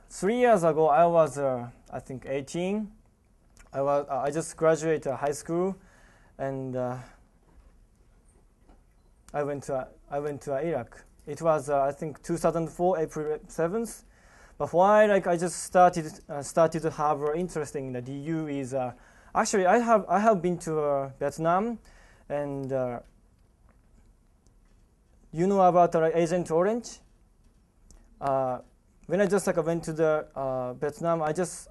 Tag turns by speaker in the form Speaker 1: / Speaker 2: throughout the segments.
Speaker 1: 3 years ago, I was, I think, 18. I just graduated high school, and I went to Iraq. It was, I think, 2004, April 7th. But why, like, I just started to have interest in the DU is actually I have been to Vietnam, and you know about Agent Orange. When I just went to the Vietnam, I just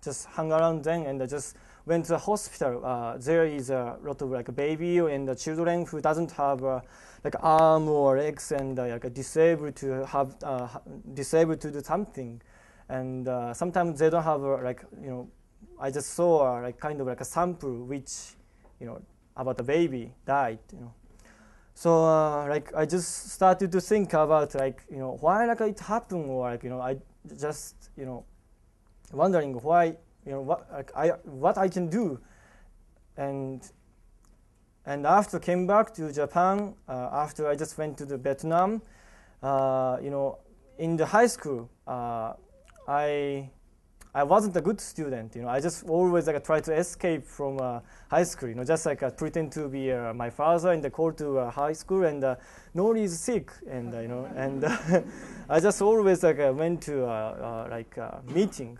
Speaker 1: just hung around then, and I just went to the hospital. There is a lot of baby and the children who doesn't have arm or legs, and disabled to do something, and sometimes they don't have I just saw kind of a sample which about the baby died. So I just started to think about why it happened, or I just wondering why what I can do, and after came back to Japan, after I just went to the Vietnam, in the high school, I wasn't a good student. I just always try to escape from high school. Just pretend to be my father and call to high school, and Nori is sick, and and I just always went to meeting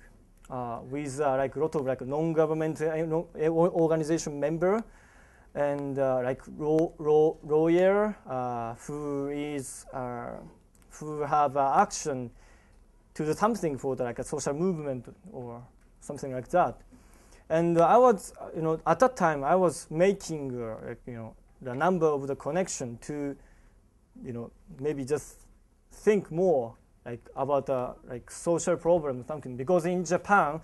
Speaker 1: with a lot of non-government organization member, and lawyer who have action to do something for a social movement or something like that. And I was, at that time, I was making, the number of the connection to, maybe just think more about social problem or something. Because in Japan,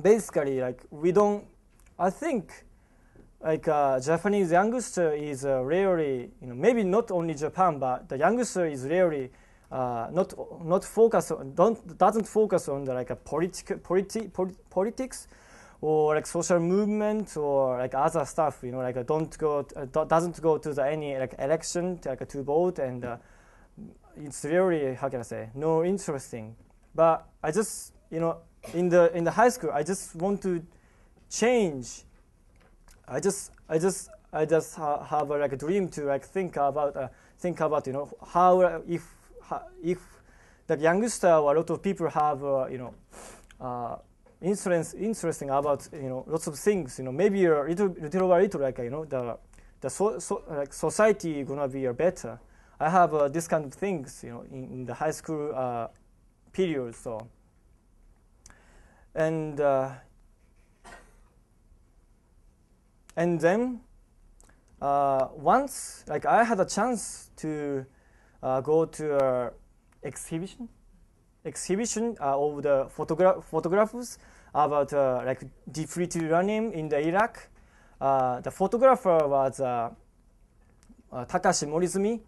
Speaker 1: basically we don't. I think Japanese youngster is rarely, maybe not only Japan, but the youngster is rarely. Not focus on, doesn't focus on the politics or social movement or other stuff. Doesn't go to any election to vote, and it's really, how can I say, no interesting. But I just in the high school, I just want to change. I just have a dream to think about how if the youngster or a lot of people have interesting about lots of things, maybe a little the society gonna be better. I have this kind of things in the high school period. So and then once I had a chance to go to an exhibition of the photographs about depleted uranium in the Iraq. The photographer was Takashi Morizumi,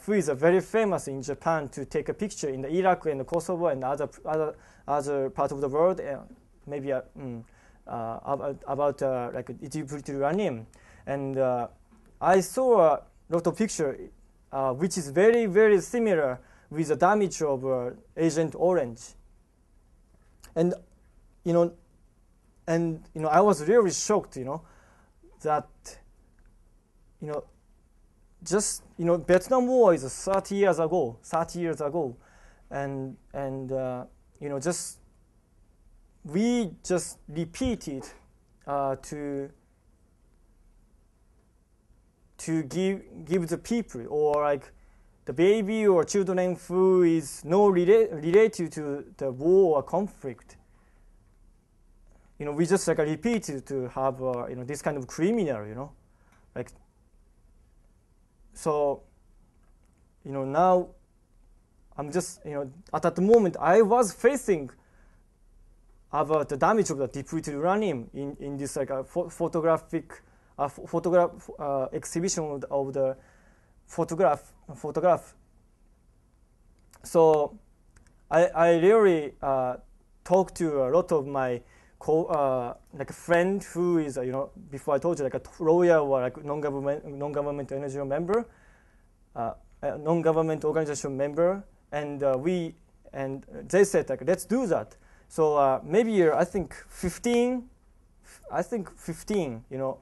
Speaker 1: who is very famous in Japan to take a picture in the Iraq and the Kosovo and other part of the world, maybe about depleted uranium. And I saw a lot of picture which is very, very similar with the damage of Agent Orange. And I was really shocked, that just Vietnam War is 30 years ago, and just we just repeated to give the people or the baby or children who is not related to the war or conflict. We just repeated to have this kind of criminal, so now I'm just at that moment I was facing about the damage of the depleted uranium in this photograph exhibition of the photograph. So I really talked to a lot of my a friend who is before I told you a lawyer or non-government NGO member, non-government organization member, and and they said like, let's do that. So maybe I think 15, you know,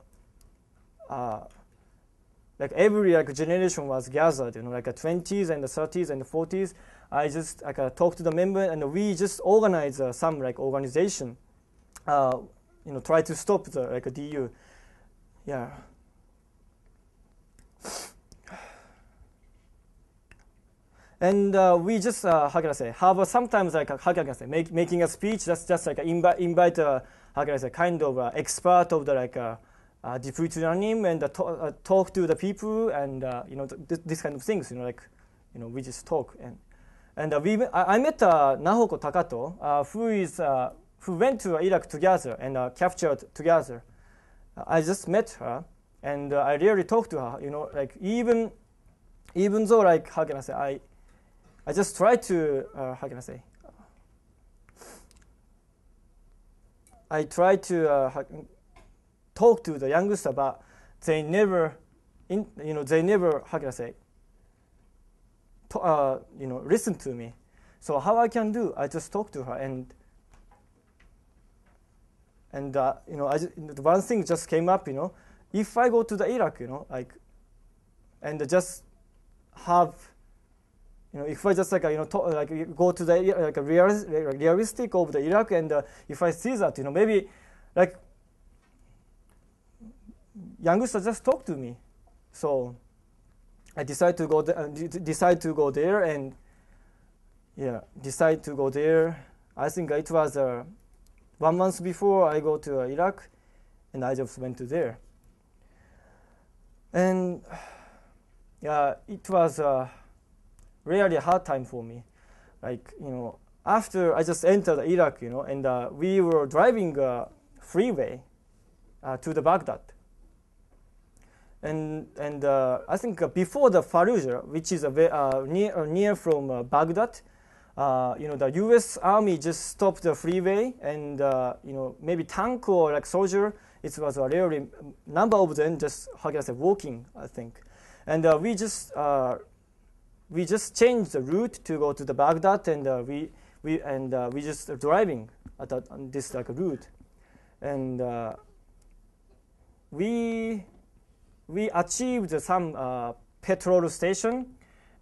Speaker 1: like every like generation was gathered, you know, like the 20s and the 30s and the 40s. I just like talked to the member, and we just organized some like organization, you know, try to stop the like a DU. Yeah. And we just how can I say, have sometimes like how can I say, making a speech. That's just like invite how can I say, kind of expert of the like depleted uranium, and talk to the people, and you know, this kind of things. You know, like, you know, we just talk, and I met Nahoko Takato, who went to Iraq together and captured together. I just met her, and I really talked to her. You know, like even though like how can I say, I just try to how can I say, I try to talk to the youngster, but they never, you know, they never how can I say, you know, listen to me. So how I can do? I just talk to her, and you know, one thing just came up. You know, if I go to the Iraq, you know, like, and just have, you know, if I just like you know like go to the like a realistic of the Iraq, and if I see that, you know, maybe like youngster just talk to me. So I decide to go there, and yeah, decide to go there. I think it was 1 month before I go to Iraq, and I just went to there. And yeah, it was really a hard time for me. Like, you know, after I just entered Iraq, you know, and we were driving freeway to the Baghdad. And I think before the Fallujah, which is near from Baghdad, you know, the U.S. Army just stopped the freeway, and you know, maybe tank or like soldier, it was a really number of them just how can I say, walking, I think, and we just changed the route to go to the Baghdad, and we just driving on this like route, and we achieved some petrol station,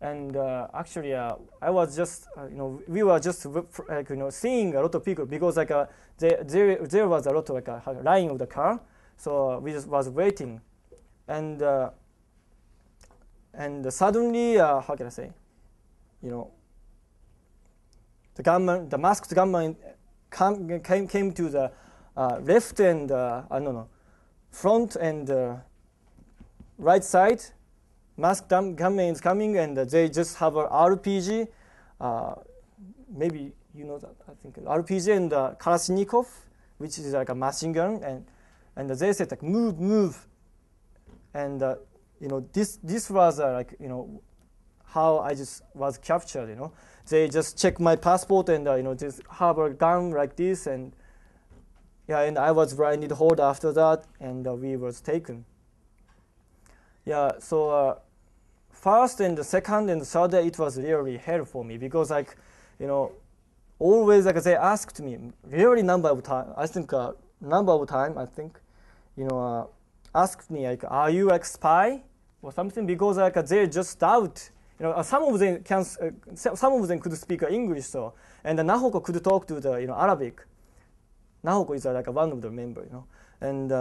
Speaker 1: and actually I was just you know, we were just like, you know, seeing a lot of people, because like there was a lot of like a line of the car, so we just was waiting, and suddenly how can I say, you know, the masked gunman came to the left and I don't know, front and right side. Masked gunman is coming, and they just have a RPG. Maybe you know that, I think RPG, and Kalashnikov, which is like a machine gun, and they said like move, and you know, this was like, you know, how I just was captured. You know, they just check my passport, and you know, just have a gun like this, and yeah, and I was blinded hold after that, and we was taken. Yeah, so first and the second and the third day, it was really hell for me, because like, you know, always like they asked me really number of time. I think you know, asked me like, are you like spy or something, because like they just doubt. You know, some of them could speak English, so, and Nahoko could talk to the, you know, Arabic. Nahoko is like one of the member, you know, and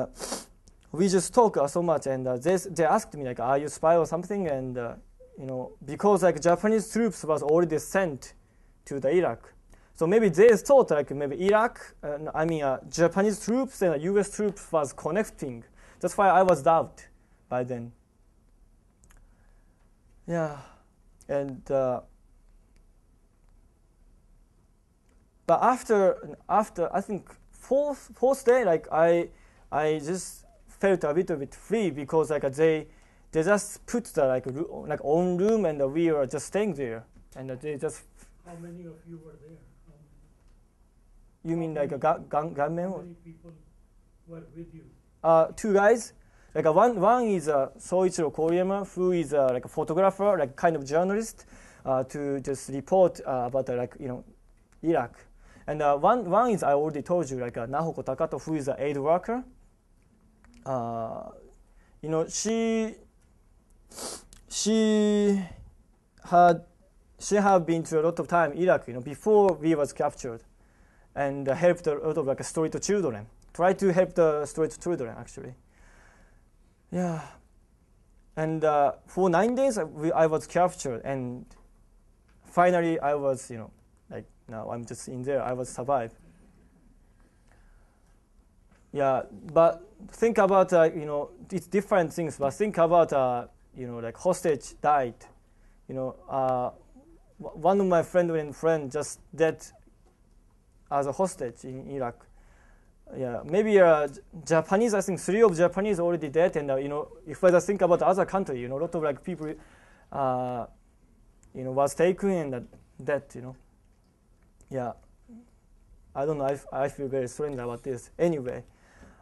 Speaker 1: we just talk so much, and they asked me like, are you spy or something, and you know, because like Japanese troops was already sent to the Iraq, so maybe they thought like maybe Iraq, Japanese troops and U.S. troops was connecting. That's why I was doubted by then. Yeah, and but after I think fourth day, like I just felt a little bit free, because like they just put the like own room, and we were just staying there, and they just.
Speaker 2: How many of you were there?
Speaker 1: You mean like a gunman?
Speaker 2: How many people were with you?
Speaker 1: 2 guys. Like one is Soichiro Koriyama, who is like a photographer, like kind of journalist. to just report about Iraq. And one is I already told you, Nahoko Takato, who is an aid worker. She had been to a lot of time Iraq, before we was captured, and helped a lot of street children. Try to help the street children actually. Yeah. And for 9 days I was captured, and finally I was, now I'm just in there. I was survived. Yeah, but think about it's different things. But think about hostage died. One of my friend just dead as a hostage in Iraq. Yeah, maybe Japanese. I think 3 of Japanese already dead, and if I just think about other country, a lot of people, was taken and dead. Yeah, I don't know. I feel very strange about this. Anyway,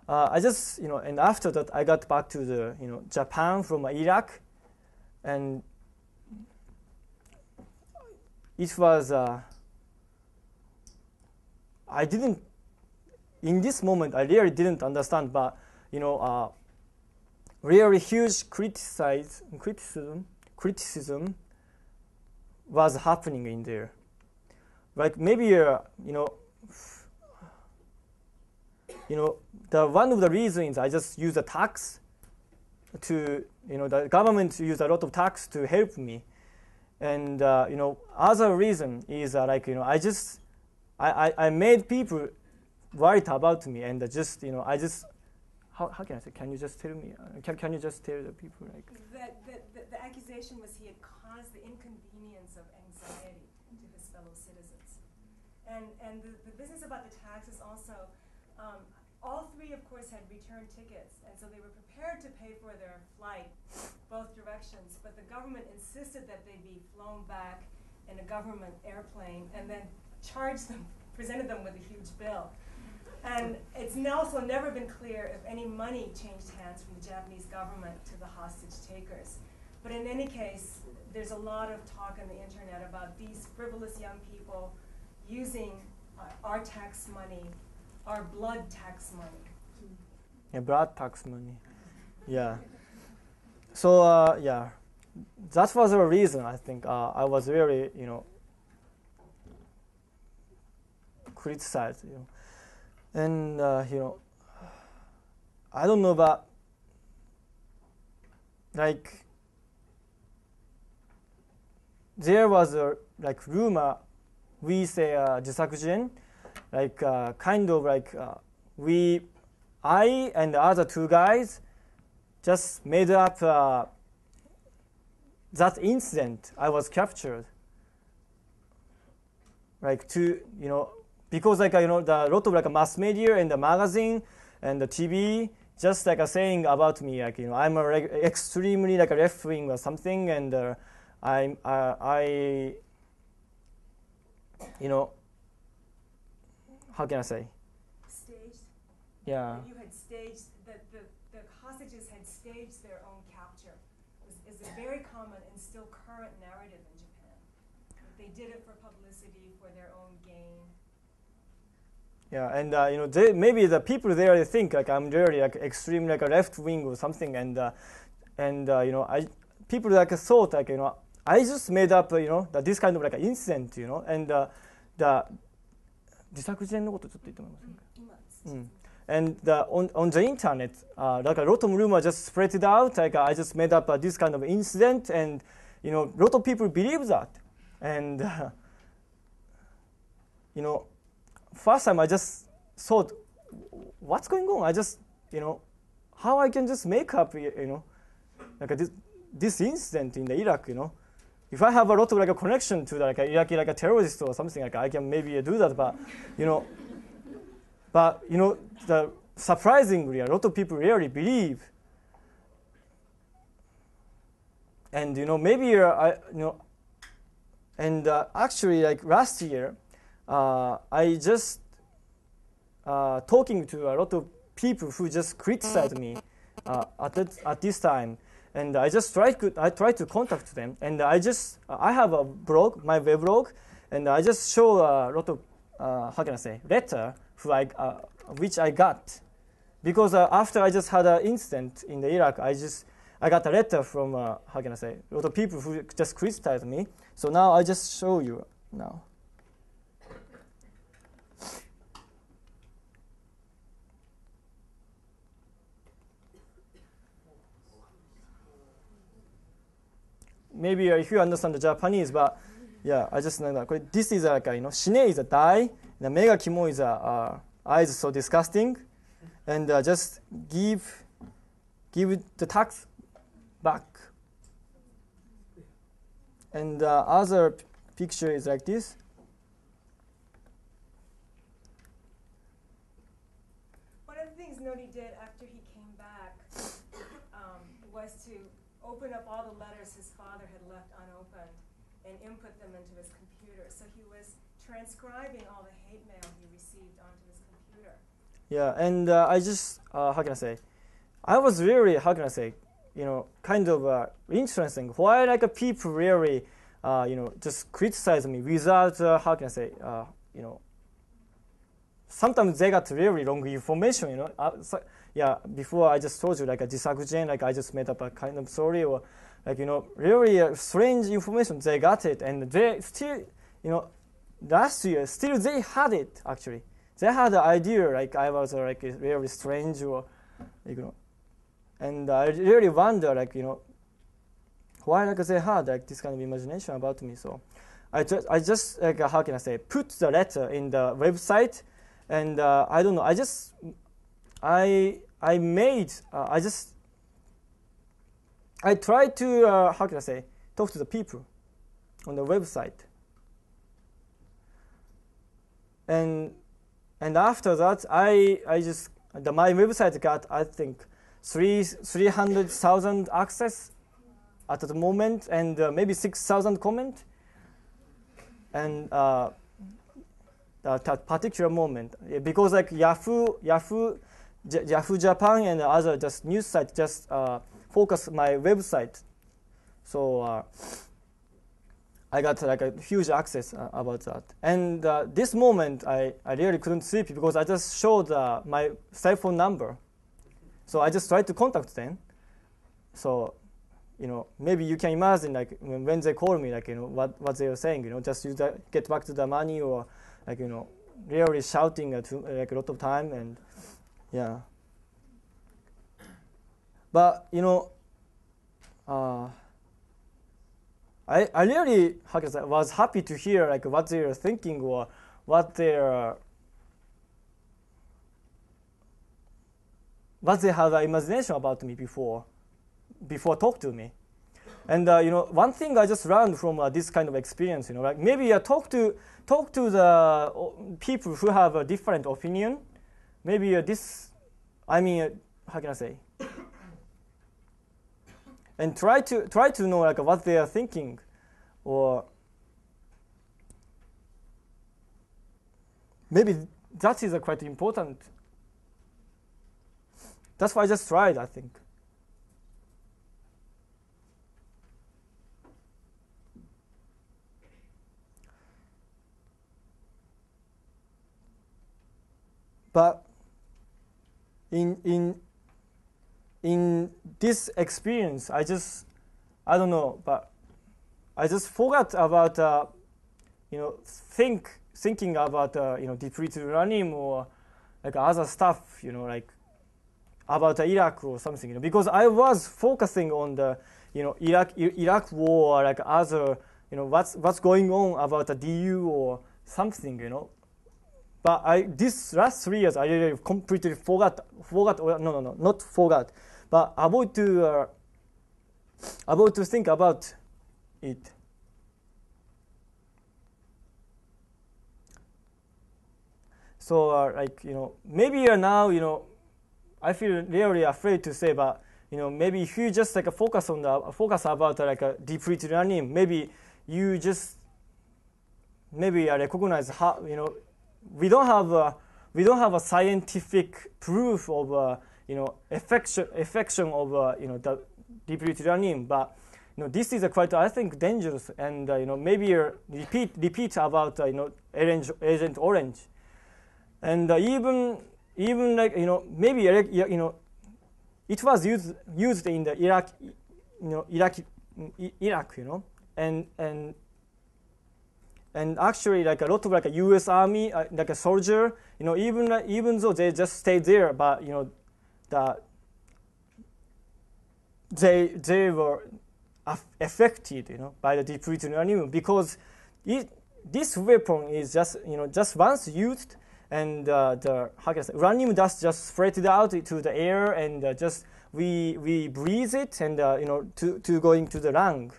Speaker 1: I just and after that I got back to the Japan from Iraq, and it was I didn't. In this moment, I really didn't understand, but really huge criticism was happening in there. Like maybe the one of the reasons I just use the tax to the government use a lot of tax to help me, and other reason is I made people worried about me, and I just how can I say? Can you just tell me? Can you just tell the people
Speaker 3: the accusation was he had caused the inconvenience of anxiety to his fellow citizens, and the business about the taxes also. All 3, of course, had return tickets, and so they were prepared to pay for their flight both directions. But the government insisted that they be flown back in a government airplane, and then presented them with a huge bill. And it's also never been clear if any money changed hands from the Japanese government to the hostage takers. But in any case, there's a lot of talk on the internet about these frivolous young people using our tax money, our blood tax money.
Speaker 1: Yeah, blood tax money. Yeah. So yeah, that was the reason I think I was very criticized. And I don't know, but there was a rumor, we say jisakujen, I and the other 2 guys just made up that incident. I was captured, because the lot of mass media and the magazine and the TV just saying about me I'm a extremely left wing or something, and I how can I say?
Speaker 3: Staged?
Speaker 1: Yeah.
Speaker 3: You had staged, the hostages had staged their own capture. Is a very common and still current narrative in Japan. They did it for publicity, for their own gain.
Speaker 1: Yeah, and maybe the people there think I'm really extreme left wing or something, and people thought I just made up this kind of incident, and the 自作自演のことちょっと言ってもらえますか? And on the internet, a lot of rumors just spread it out. I just made up this kind of incident, and a lot of people believe that. And first time I just thought, what's going on? I just how I can just make up this incident in the Iraq, If I have a lot of a connection to the Iraqi a terrorist or something I can maybe do that, but the surprisingly a lot of people really believe, and maybe and actually last year I just talking to a lot of people who just criticized me at this time. and I tried to contact them, and I have a blog, my web blog, and I just show a lot of how can I say, letter which I got, because after I just had an incident in the Iraq, I got a letter from how can I say, a lot of people who just criticized me. So now I just show you now. Maybe if you understand the Japanese, but yeah, I just know that this is like shine is a die, the mega kimo is eyes so disgusting, and just give the tax back. And other picture is like this.
Speaker 3: One of the things Nori did after he came back was to open up all the letters his father had left unopened and input them into his computer. So he was transcribing all the hate mail he received onto his computer.
Speaker 1: Yeah, and I just, how can I say, I was really, how can I say, kind of interesting. Why people really, just criticize me without, how can I say, sometimes they got really wrong information, So, yeah, before I just told you, like a disagreement, like I just made up a kind of story, or really strange information. They got it, and they still, last year, still they had it, actually. They had the idea, like I was really strange, or, and I really wonder, why they had this kind of imagination about me. So I just how can I say, put the letter in the website, and I don't know. I tried to how can I say, talk to the people on the website, and after that my website got, I think, 300,000 access at the moment, and maybe 6,000 comment, and that particular moment, because Yahoo Japan and other just news sites just focus my website, so I got a huge access about that. And this moment I really couldn't sleep because I just showed my cell phone number, so I just tried to contact them. So maybe you can imagine when they call me, what they were saying, just get back to the money, or really shouting a lot of time, and yeah. But I really, how can I say, was happy to hear what they were thinking, or what they had an imagination about me before talk to me. And one thing I just learned from this kind of experience, maybe talk to the people who have a different opinion. Maybe how can I say? And try to know what they are thinking, or maybe that is quite important. That's why I just tried, I think. But in this experience, I don't know, but I just forgot about thinking about depleted uranium, or other stuff, about Iraq or something, because I was focusing on the Iraq war, or other what's going on about the DU or something, But this last 3 years, I really completely forgot. No, not forgot, but about to think about it. So maybe now I feel really afraid to say, but maybe if you just focus about depleted uranium, maybe you just recognize how we don't have a scientific proof of affection of the depleted uranium. But this is quite, I think, dangerous, and maybe repeat about Agent Orange, and even like maybe it was used in the Iraq, and actually like a lot of like a U.S. Army, like a soldier, even though they just stayed there, but they were affected, by the depleted uranium, because this weapon is just once used, and the uranium dust just spread out into the air, and just we breathe it, and to go into the lung,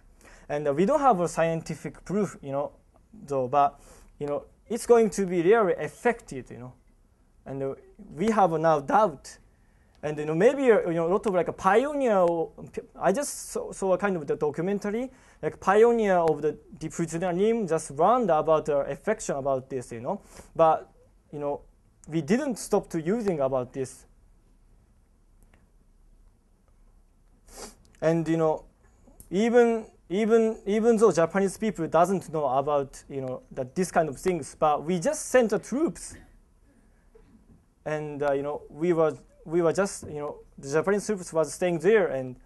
Speaker 1: and we don't have a scientific proof, though, but it's going to be really affected, and we have now doubt. And maybe a lot of like a pioneer. I just saw a kind of the documentary, like pioneer of the depleted uranium just warned about the affection about this, But we didn't stop to using about this. And even though Japanese people doesn't know about that this kind of things, but we just sent the troops, and we were just, the Japanese troops was staying there, and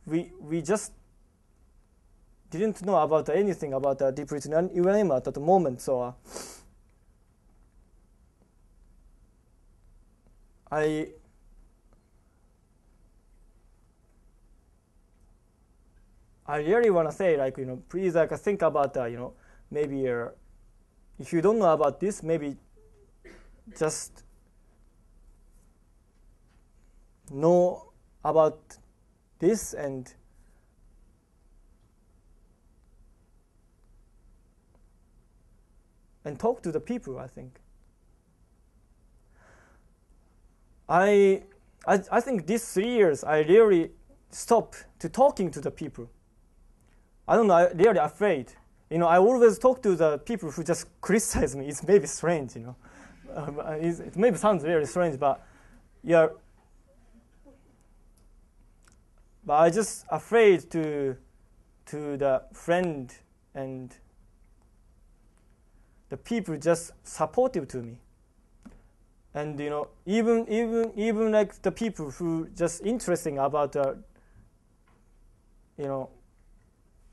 Speaker 1: we just didn't know about anything about the depleted uranium at the moment. So I really want to say, like, please, like, think about, maybe if you don't know about this, maybe just know about this and talk to the people. I think I think these 3 years I really stopped to talking to the people. I don't know, I'm really afraid. I always talk to the people who just criticize me. It's maybe strange, it maybe sounds really strange, but yeah. But I just afraid to the friend and the people just supportive to me. And even like the people who just interesting about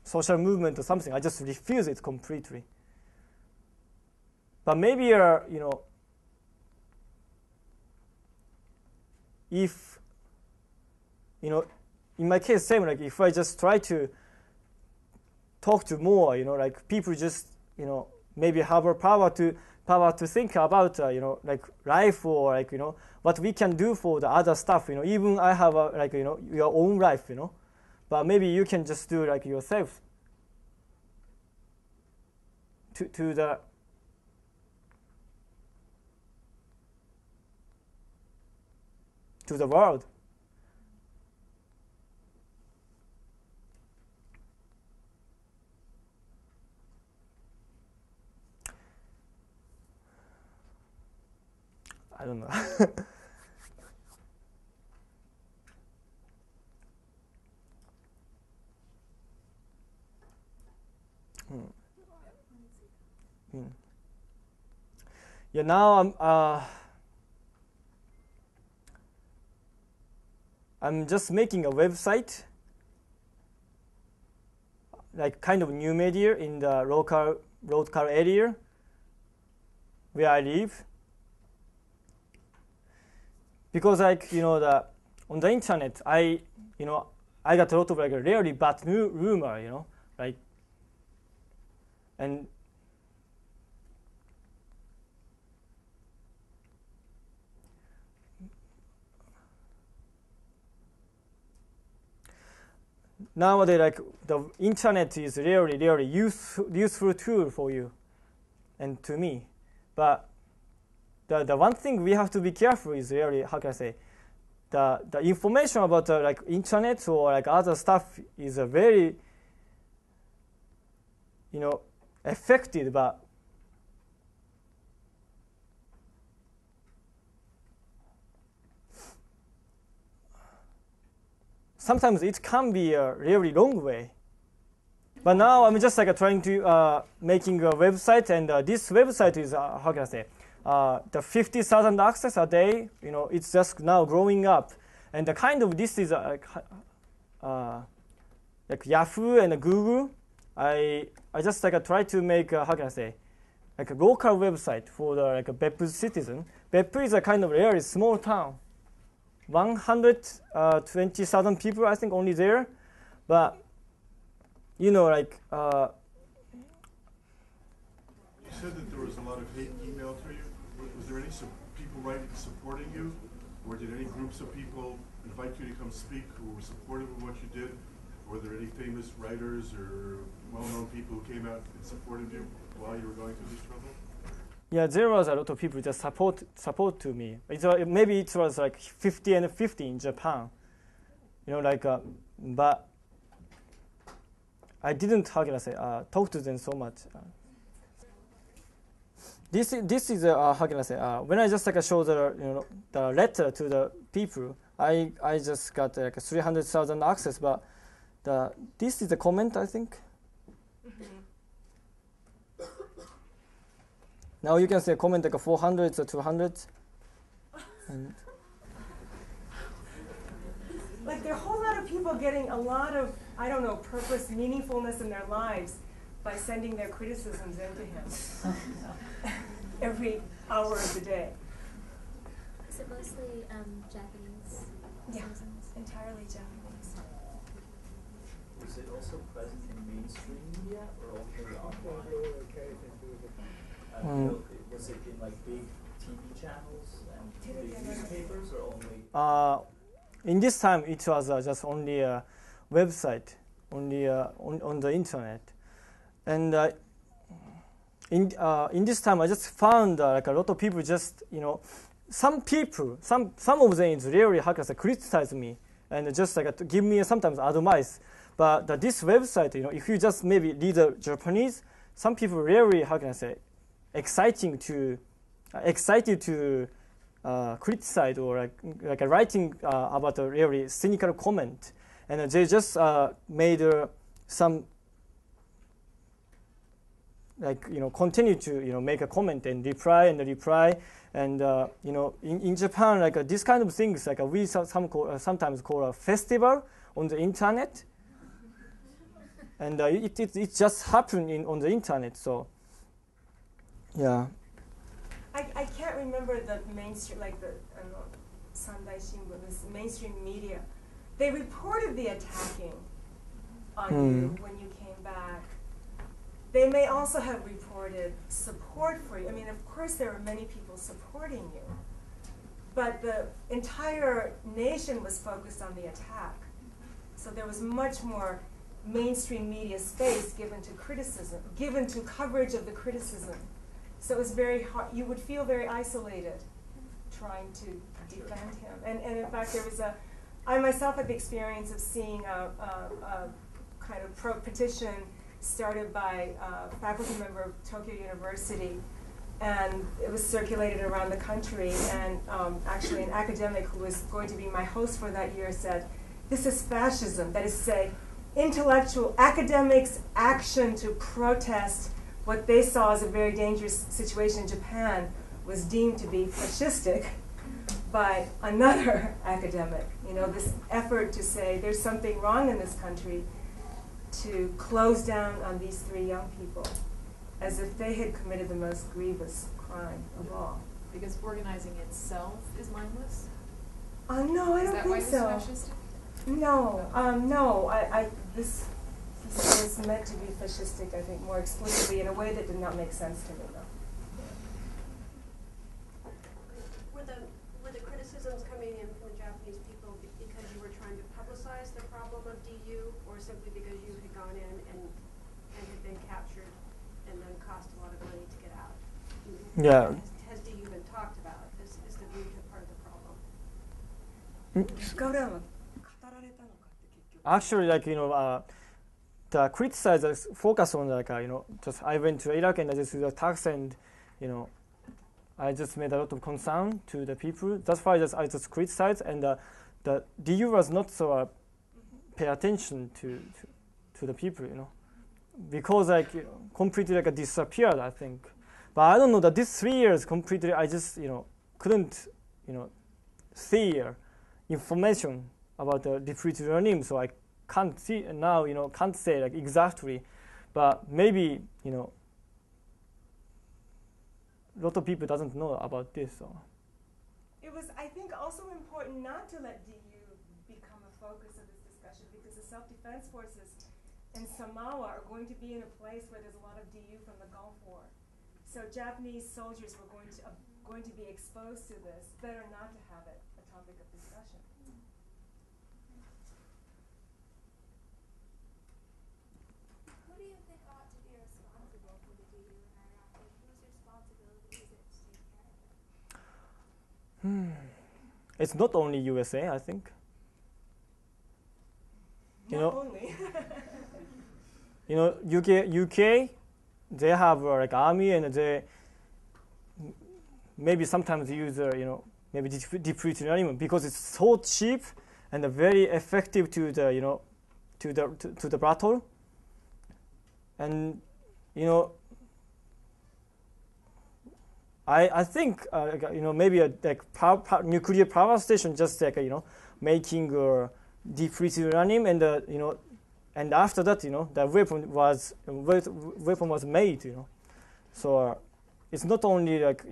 Speaker 1: social movement or something, I just refuse it completely. But maybe if in my case, same, like if I just try to talk to more, like people just, maybe have a power to think about, like life, or like, what we can do for the other stuff, even I have like, your own life, but maybe you can just do like yourself to the world. I don't know. Yeah, now I'm just making a website, like kind of new media in the local area where I live. Because like on the internet, I got a lot of like a really bad rumor, like, and nowadays, like, the internet is really useful tool for you and to me, but the one thing we have to be careful is really, how can I say, the information about like internet or like other stuff is a very affected, but sometimes it can be a really long way. But now I'm just like trying to making a website, and this website is how can I say the 50,000 access a day. You know, it's just now growing up, and the kind of this is like Yahoo and Google. I just like try to make how can I say like a local website for the like a Beppu citizen. Beppu is a kind of very small town, 120,000 people I think only there, but you know like.
Speaker 4: You said that there was a lot of hate email to you. Was there any people writing supporting you, or did any groups of people invite you to come speak who were supportive of what you did? Were there any famous writers or well-known people who came out and supported you while you were going through this trouble?
Speaker 1: Yeah, there was a lot of people just support to me. Maybe it was like 50 and 50 in Japan. You know, like, but I didn't, how can I say, talk to them so much. This is how can I say, when I just like show the the letter to the people, I just got like 300,000 access, but this is the comment I think. Now you can see a comment like 400 or 200. And
Speaker 3: Like there are a whole lot of people getting a lot of, I don't know, purpose, meaningfulness in their lives by sending their criticisms into him every hour of the day.
Speaker 5: Is it mostly Japanese citizens?
Speaker 3: Entirely Japanese.
Speaker 6: Was it also present in mainstream media or only online? Was it in like big TV channels and big newspapers or only?
Speaker 1: In this time, it was just only a website, only on the internet, and in this time, I just found like a lot of people just some people, some of them is really how can I say criticize me and just like to give me sometimes advice. But this website, if you just maybe read the Japanese, some people really how can I say excited to criticize or like writing about a really cynical comment, and they just made some like continue to make a comment and reply, and in Japan like this kind of things like we sometimes call a festival on the internet, and it just happened on the internet. So yeah.
Speaker 3: I can't remember the mainstream, like the Sandai Shimbun, this mainstream media. They reported the attacking on you when you came back. They may also have reported support for you. I mean, of course, there are many people supporting you, but the entire nation was focused on the attack. So there was much more mainstream media space given to criticism, given to coverage of the criticism. So it was very hard. You would feel very isolated trying to defend him. And in fact, I myself had the experience of seeing a kind of petition started by a faculty member of Tokyo University, and it was circulated around the country. And actually, an academic who was going to be my host for that year said, "This is fascism." That is to say, intellectual academics' action to protest what they saw as a very dangerous situation in Japan was deemed to be fascistic by another academic. This effort to say there's something wrong in this country, to close down on these three young people as if they had committed the most grievous crime of all.
Speaker 7: Because organizing itself is mindless?
Speaker 3: No, I don't think so.
Speaker 7: Is that why it's fascistic?
Speaker 3: No, this is meant to be fascistic, I think, more explicitly in a way that did not make sense to me, though.
Speaker 8: Were the criticisms coming in from the Japanese people because you were trying to publicize the problem of DU, or simply because you had gone in and had been captured and then cost a lot of money to get out?
Speaker 1: Yeah.
Speaker 8: Has DU been talked about? Is the DU part of the problem?
Speaker 1: Actually, like the criticizers focus on like just I went to Iraq and I just did attacks, and I just made a lot of concern to the people. That's why I just criticized, and the DU was not so pay attention to the people, because like completely like disappeared, I think. But I don't know that these 3 years completely I just couldn't see information about the depleted uranium, so I can't see now can't say like exactly, but maybe a lot of people doesn't know about this. So.
Speaker 3: It was, I think, also important not to let DU become a focus of this discussion, because the self-defense forces in Samoa are going to be in a place where there's a lot of DU from the Gulf War. So Japanese soldiers were going to be exposed to this. Better not to have it a topic of discussion.
Speaker 5: Who do you think ought to be responsible for the DU in Iraq? Whose responsibility is it to take care of it?
Speaker 1: It's not only USA, I think.
Speaker 3: Not only.
Speaker 1: UK, they have like army, and they maybe sometimes use maybe depleted uranium because it's so cheap and very effective to the to the battle. And I think maybe a nuclear power station just like making depleted uranium, and and after that the weapon was made. So it's not only like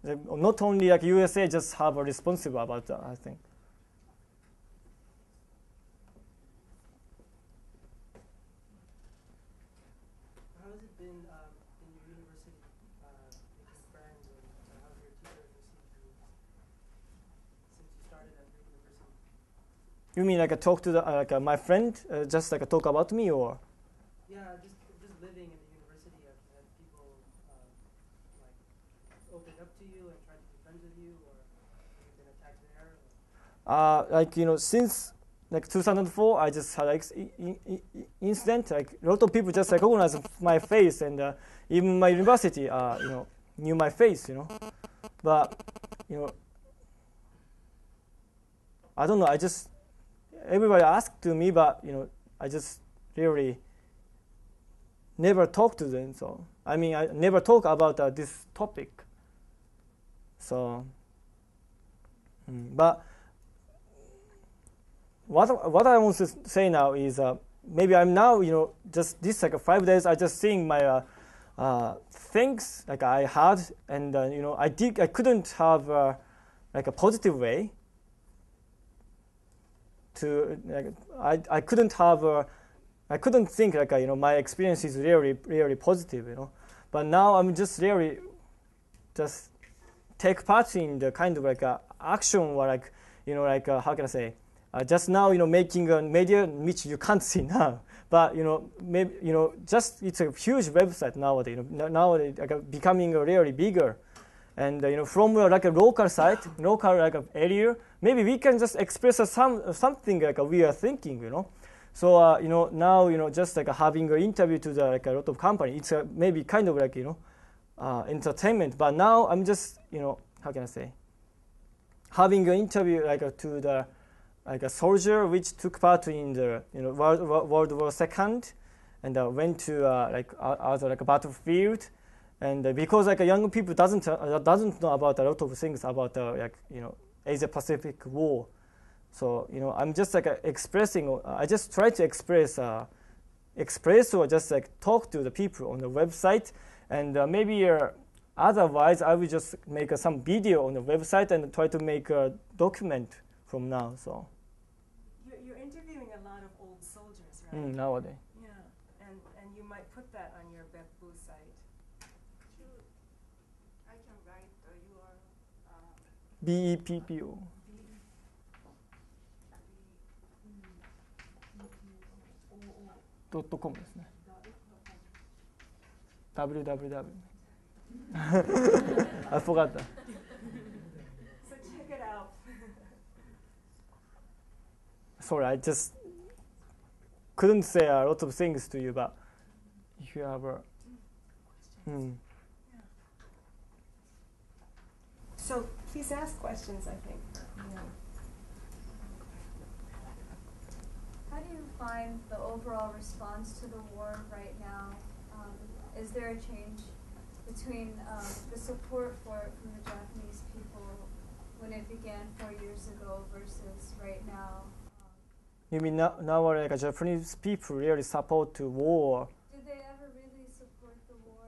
Speaker 1: not only like USA just have a responsible about that, I think.
Speaker 9: How has it been in your university making friends, and how have your teachers received you since you started at your university?
Speaker 1: You mean like talk to the my friend, just like talk about me, or?
Speaker 9: Yeah, just living in the university. Have people like opened up to you and tried to be friends with you, or have you been attacked there?
Speaker 1: Since like 2004, I just had like incident. Like a lot of people just like recognize my face, and even my university, knew my face. But I don't know. Everybody asked to me, but I just really never talked to them. So I mean, I never talk about this topic. So, but what I want to say now is maybe I'm now just this like 5 days I just seeing my things like I had, and I couldn't have like a positive way to I couldn't have I couldn't think like my experience is really positive, but now I'm just really just take part in the kind of like action, or like how can I say, just now making a media which you can't see now, but maybe just it's a huge website nowadays. Nowadays like becoming really bigger, and from like a local site, local like area, maybe we can just express something like we are thinking, So now just like having an interview to the like a lot of company, it's maybe kind of like entertainment. But now I'm just how can I say, having an interview like to the like a soldier which took part in the World War II, and went to like other like a battlefield, and because like young people doesn't know about a lot of things about like Asia Pacific War. So I'm just like expressing. I just try to express or just like talk to the people on the website, and maybe otherwise I will just make some video on the website and try to make a document from now. So
Speaker 3: You're interviewing a lot of old soldiers, right?
Speaker 1: Nowadays.
Speaker 3: Yeah, and you might put that on your Beppu site.
Speaker 8: I can write your
Speaker 1: BEPPO. .com ですね。www. I forgot that.
Speaker 3: So check it out.
Speaker 1: Sorry, I just couldn't say a lot of things to you, but if you have
Speaker 3: So please ask questions, I think.
Speaker 5: how do you find the overall response to the war right now? Is there a change between the support for it from the Japanese people when it began 4 years ago versus right now?
Speaker 1: You mean now like Japanese people really support the war?
Speaker 5: Did they ever really support the war?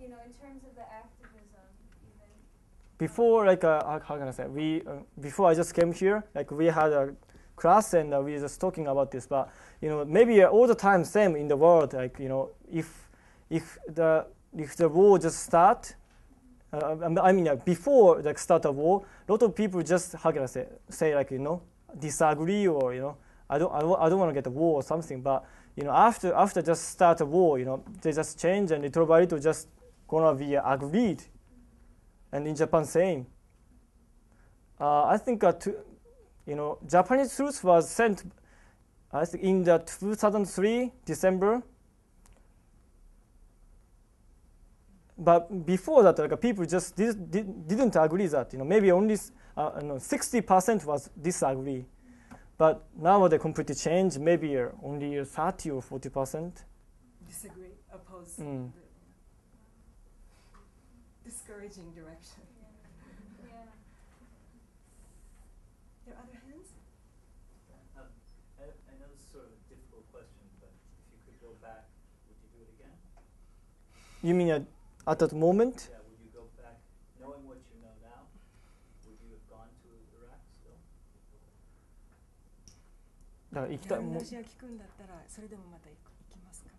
Speaker 5: And in terms of the activism, even
Speaker 1: Before like how can I say before I just came here, like we had a class and we were just talking about this, but maybe all the time same in the world, like if the war just start, I mean before the start of war, a lot of people just how can I say like disagree or I don't want to get a war or something, but after just start a war, they just change and little by little just gonna be agreed, and in Japan same. I think Japanese troops was sent, I think in the 2003 December. But before that, like people just didn't agree that maybe only 60% was disagree. But now they completely changed. Maybe only 30 or 40%.
Speaker 3: Disagree, oppose. Discouraging direction.
Speaker 5: yeah.
Speaker 3: There are other hands?
Speaker 6: I know this is sort of a difficult question, but if you could go back, would you do it again?
Speaker 1: You mean at that moment?
Speaker 6: Yeah, would you go back, knowing what you know now, would you have gone to Iraq still?
Speaker 1: だから行きたいもう
Speaker 3: 話が聞くんだったらそれでもまた行きますか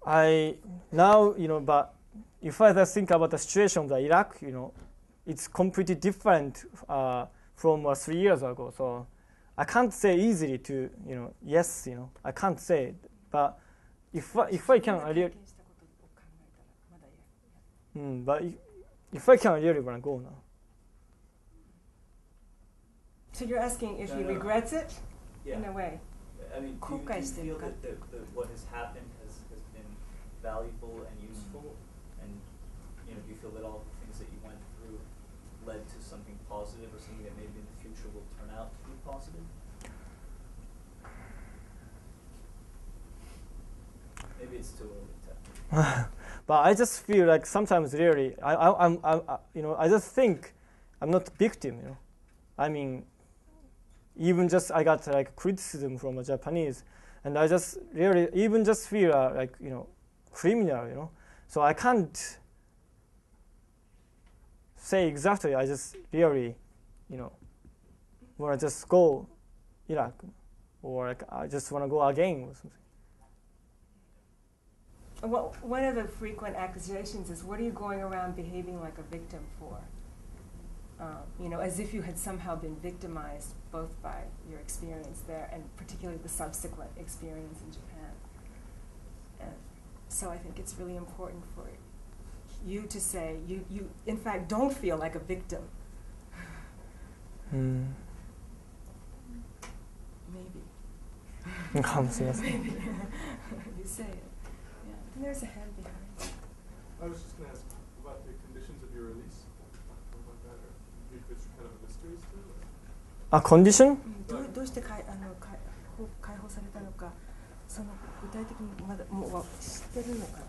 Speaker 3: ？I
Speaker 1: now but if I just think about the situation of the Iraq, it's completely different from 3 years ago. So I can't say easily to yes, I can't say it. But if I can, I really, but if I can, I really want to go now.
Speaker 3: So you're asking if he
Speaker 6: No.
Speaker 3: regrets it?
Speaker 6: Yeah.
Speaker 3: In a way.
Speaker 6: I mean, do you feel that what has happened has been valuable and useful? And do you feel that all the things that you went through led to something positive or something that maybe in the future will turn out to be positive? Maybe it's too early to.
Speaker 1: But I just feel like sometimes really, I just think I'm not a victim. I mean, even just I got like criticism from the Japanese, and I just really even just feel like criminal. So I can't say exactly. I just really, want to just go Iraq, or like I just want to go again or something.
Speaker 3: Well, one of the frequent accusations is, what are you going around behaving like a victim for? As if you had somehow been victimized both by your experience there and particularly the subsequent experience in Japan. And so I think it's really important for you to say you in fact don't feel like a victim. Maybe. Maybe. You say it. Yeah. And there's a hand behind.
Speaker 10: I was just going to ask about the conditions of your release. What about that? Or it's kind of a mystery still?
Speaker 1: A condition?
Speaker 3: どうして解放されたのか、その具体的にまだもう知ってるのか。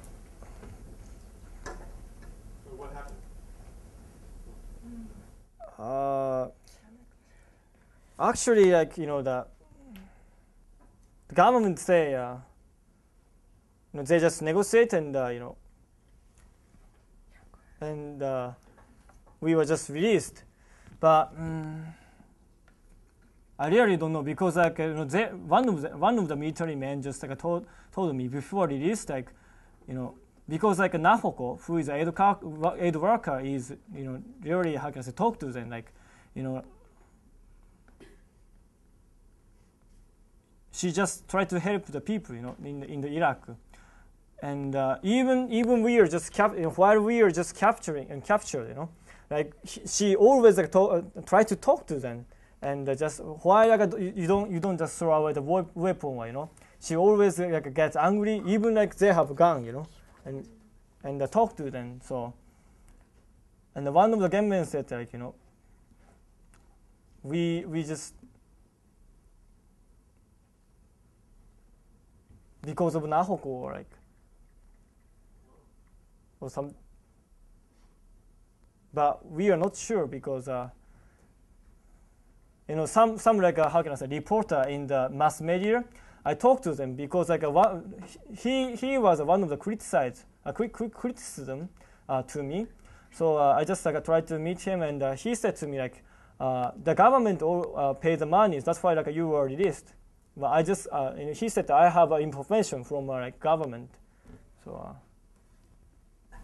Speaker 10: Or what happened?
Speaker 1: Actually, like the government say they just negotiate and and we were just released, but I really don't know because like one of the military men just like told me before release, like because like Nahoko, who is an aid worker, is really how can I say talk to them, like she just tried to help the people in the Iraq, and even we are just while we are just captured, like she always like try to talk to them, and just why like you don't just throw away the weapon, she always like gets angry even like they have gun, and talk to them. So And one of the gunmen said, like, you know, we just, because of Nahoko, or like, or some, but we are not sure because, you know, some like, how can I say, reporter in the mass media, I talked to them because like he was one of the criticism to me. So I just like tried to meet him, and he said to me like, the government all pay the money. That's why like you were released. But I just you know, he said I have information from like government. So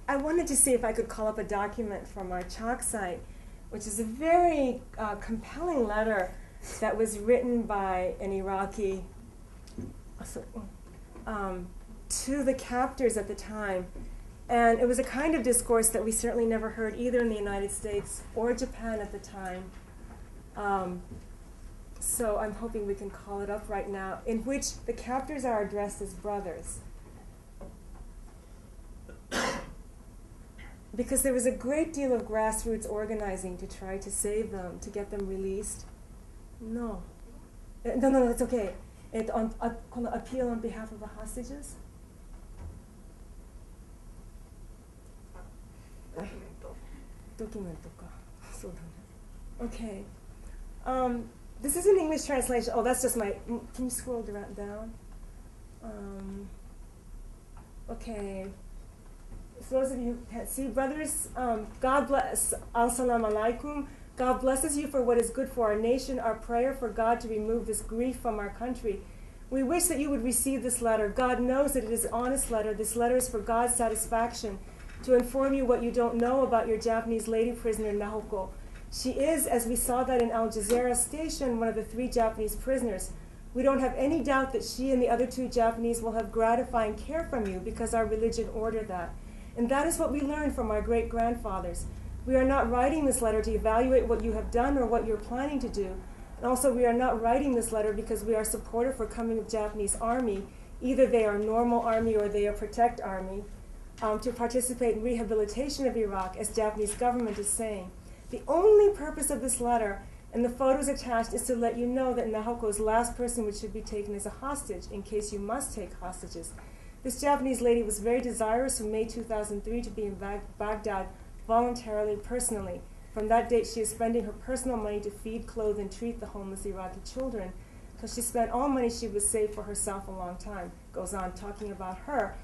Speaker 3: I wanted to see if I could call up a document from our chalk site, which is a very compelling letter that was written by an Iraqi to the captors at the time. And it was a kind of discourse that we certainly never heard either in the United States or Japan at the time. So I'm hoping we can call it up right now, in which the captors are addressed as brothers. Because there was a great deal of grassroots organizing to try to save them, to get them released. No, it's okay. On appeal on behalf of the hostages. Okay. This is an English translation. Oh, that's just my. Can you scroll down? Okay. So those of you who can't see, brothers, God bless. Assalamu alaikum. God blesses you for what is good for our nation. Our prayer for God to remove this grief from our country. We wish that you would receive this letter. God knows that it is an honest letter. This letter is for God's satisfaction, to inform you what you don't know about your Japanese lady prisoner, Nahoko. She is, as we saw that in Al Jazeera station, one of the 3 Japanese prisoners. We don't have any doubt that she and the other 2 Japanese will have gratifying care from you because our religion ordered that. And that is what we learned from our great-grandfathers. We are not writing this letter to evaluate what you have done or what you're planning to do. And also, we are not writing this letter because we are supportive for coming of Japanese army. Either they are normal army or they are protect army, to participate in rehabilitation of Iraq, as Japanese government is saying. The only purpose of this letter and the photos attached is to let you know that Nahoko is the last person which should be taken as a hostage in case you must take hostages. This Japanese lady was very desirous from May 2003 to be in Baghdad voluntarily, personally. From that date, she is spending her personal money to feed, clothe, and treat the homeless Iraqi children, because she spent all money she would save for herself a long time. Goes on talking about her.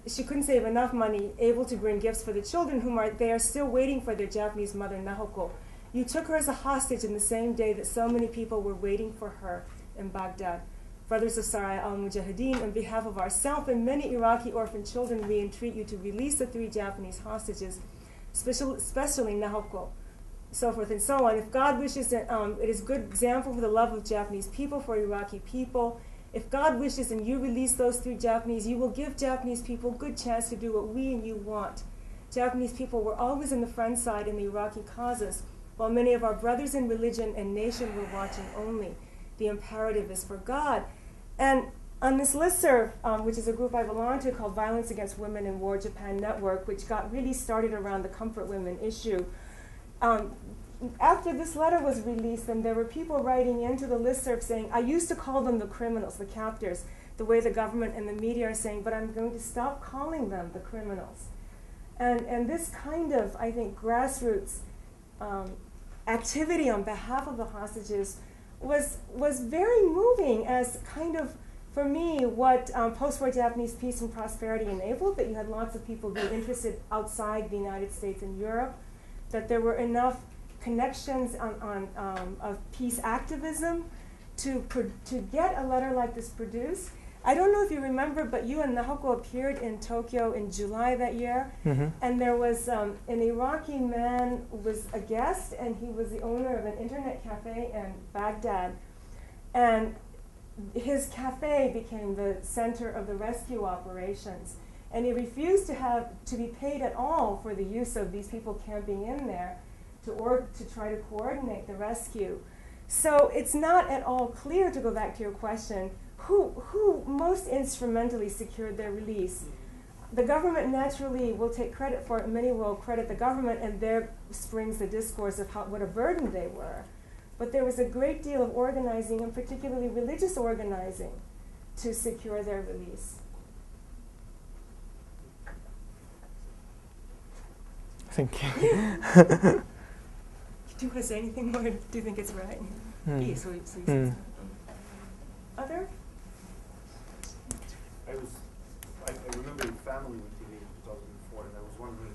Speaker 3: She couldn't save enough money, able to bring gifts for the children, they are still waiting for their Japanese mother, Nahoko. You took her as a hostage in the same day that so many people were waiting for her in Baghdad. Brothers of Saraya al-Mujahideen, on behalf of ourselves and many Iraqi orphan children, we entreat you to release the 3 Japanese hostages, especially Nahoko, so forth and so on. If God wishes, it is a good example for the love of Japanese people, for Iraqi people. If God wishes and you release those 3 Japanese, you will give Japanese people a good chance to do what we and you want. Japanese people were always on the friend side in the Iraqi causes, while many of our brothers in religion and nation were watching only. The imperative is for God. And on this listserv, which is a group I belong to called Violence Against Women in War Japan Network, which got really started around the Comfort Women issue, after this letter was released, and there were people writing into the listserv saying, I used to call them the criminals, the captors, the way the government and the media are saying, but I'm going to stop calling them the criminals. And this kind of, I think, grassroots activity on behalf of the hostages was very moving, as kind of, for me, what post-war Japanese peace and prosperity enabled, that you had lots of people be interested outside the United States and Europe, that there were enough connections of peace activism to get a letter like this produced. I don't know if you remember, but you and Nahoko appeared in Tokyo in July that year, and there was an Iraqi man who was a guest, and he was the owner of an internet cafe in Baghdad, and his cafe became the center of the rescue operations, and he refused to be paid at all for the use of these people camping in there to try to coordinate the rescue. So it's not at all clear, to go back to your question, who most instrumentally secured their release. the government naturally will take credit for it, and many will credit the government, and there springs the discourse of what a burden they were. But there was a great deal of organizing, and particularly religious organizing, to secure their release.
Speaker 1: Thank you.
Speaker 3: Do you want to say anything more? Do you think it's right? Yeah, so you said something. Other?
Speaker 11: I remember your family went to Haiti in 2004, and I was wondering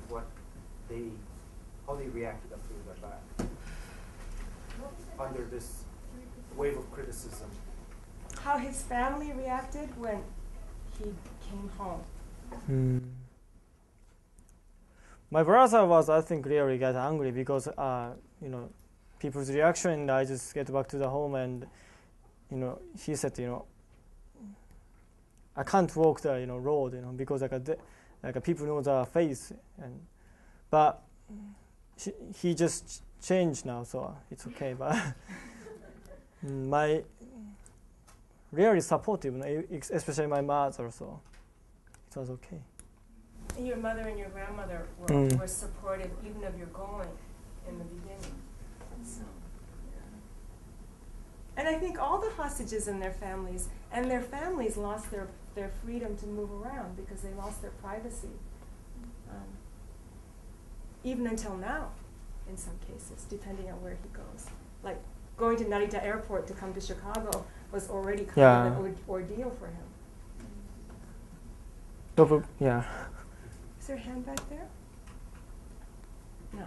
Speaker 11: how they reacted after they got back under this wave of criticism.
Speaker 3: How his family reacted when he came home.
Speaker 1: My brother was, I think, really got angry because, people's reaction, and I just get back to the home, and, he said, I can't walk the, road, because people know the face, but he just changed now, so it's okay. But my really supportive, especially my mother, so it was okay.
Speaker 3: And your mother and your grandmother were supportive even of your going in the beginning. So, yeah. And I think all the hostages and their families lost their freedom to move around because they lost their privacy. Even until now, in some cases, depending on where he goes. Like going to Narita Airport to come to Chicago was already kind of an ordeal for him.
Speaker 1: Yeah.
Speaker 3: Is there a hand back there? No.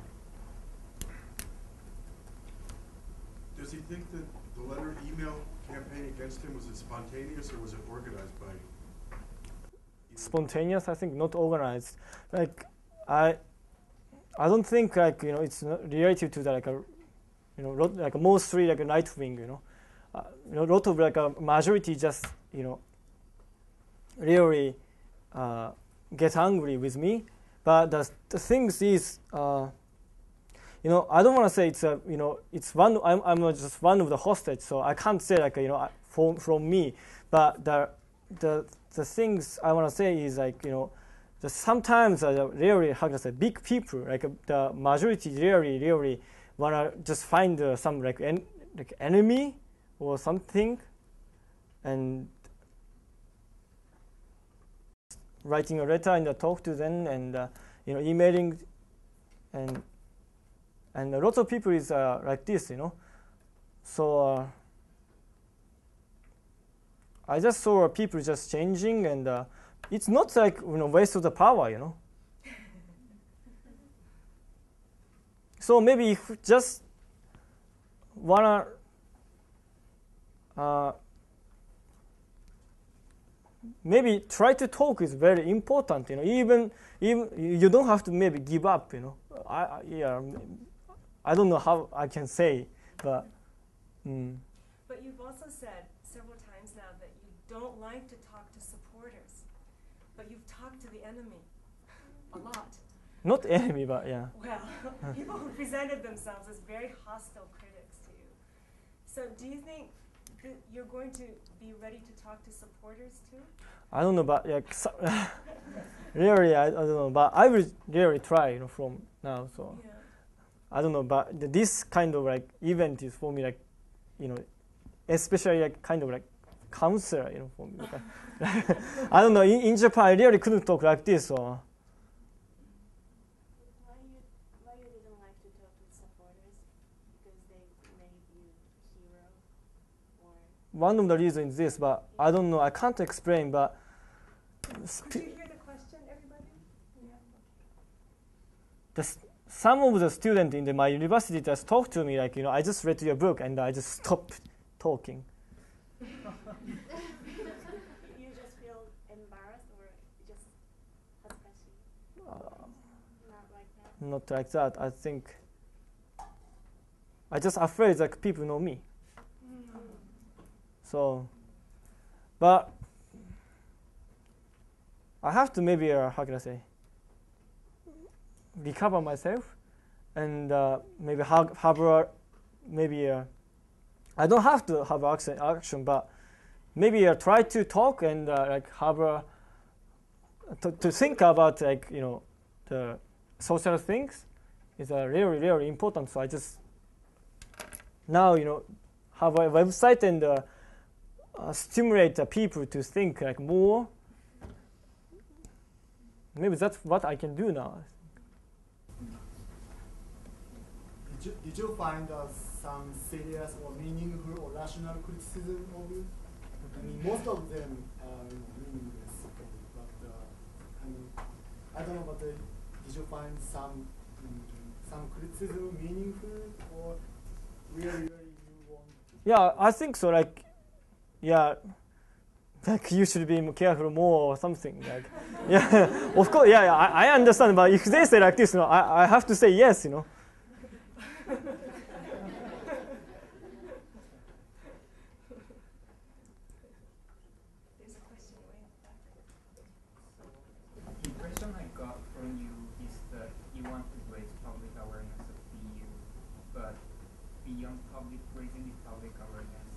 Speaker 4: Does he think that the letter email campaign against him, was it spontaneous or was it organized by?
Speaker 1: Spontaneous, I think, not organized. Like I don't think it's related to the mostly like a right wing, lot of a majority just really get angry with me. But the things is I don't want to say it's it's one. I'm just one of the hostage, so I can't say from me. But the things I want to say is sometimes really how can I say big people the majority really want to just find some enemy or something, and writing a letter and talk to them and emailing and a lot of people is like this, So I just saw people just changing, and it's not waste of the power, So maybe if just wanna maybe try to talk is very important, Even you don't have to maybe give up, I don't know how I can say, but.
Speaker 3: But you've also said several times now that you don't like to talk to supporters, but you've talked to the enemy a lot.
Speaker 1: Not enemy, but yeah.
Speaker 3: Well, people who presented themselves as very hostile critics to you. So do you think that you're going to be ready to talk to supporters too?
Speaker 1: I don't know, but really, I don't know, but I will really try, from now. So yeah. I don't know, but this kind of event is for me especially kind of counselor, for me. I don't know. In Japan, I really couldn't talk like this. So.
Speaker 12: Why you didn't like to talk with supporters? Because they made you hero, or?
Speaker 1: One of the reasons is this, but I don't know. I can't explain, but.
Speaker 3: Could you hear the question, everybody? Yeah.
Speaker 1: Some of the students in my university just talked to me I just read your book and I just stopped talking.
Speaker 12: You just feel embarrassed or just恥ずかしい? Not like that?
Speaker 1: Not like that. I think I just afraid people know me. So, but I have to maybe how can I say? Recover myself, and maybe have maybe I don't have to have action, but maybe try to talk and have to think about like the social things is really really important. So I just now have a website and stimulate the people to think like more. Maybe that's what I can do now.
Speaker 13: Did you find some serious or meaningful or rational criticism of it? I mean, most of them are meaningless, but I mean, I don't know, but did you find some criticism meaningful or really you want?
Speaker 1: Yeah, I think so. Like, yeah, like you should be careful more or something. Like, yeah, of course, yeah, I understand. But if they say like this, I have to say yes,
Speaker 3: There's a question way in the back.
Speaker 14: The impression I got from you is that you want to raise public awareness of the EU, but beyond raising the public awareness,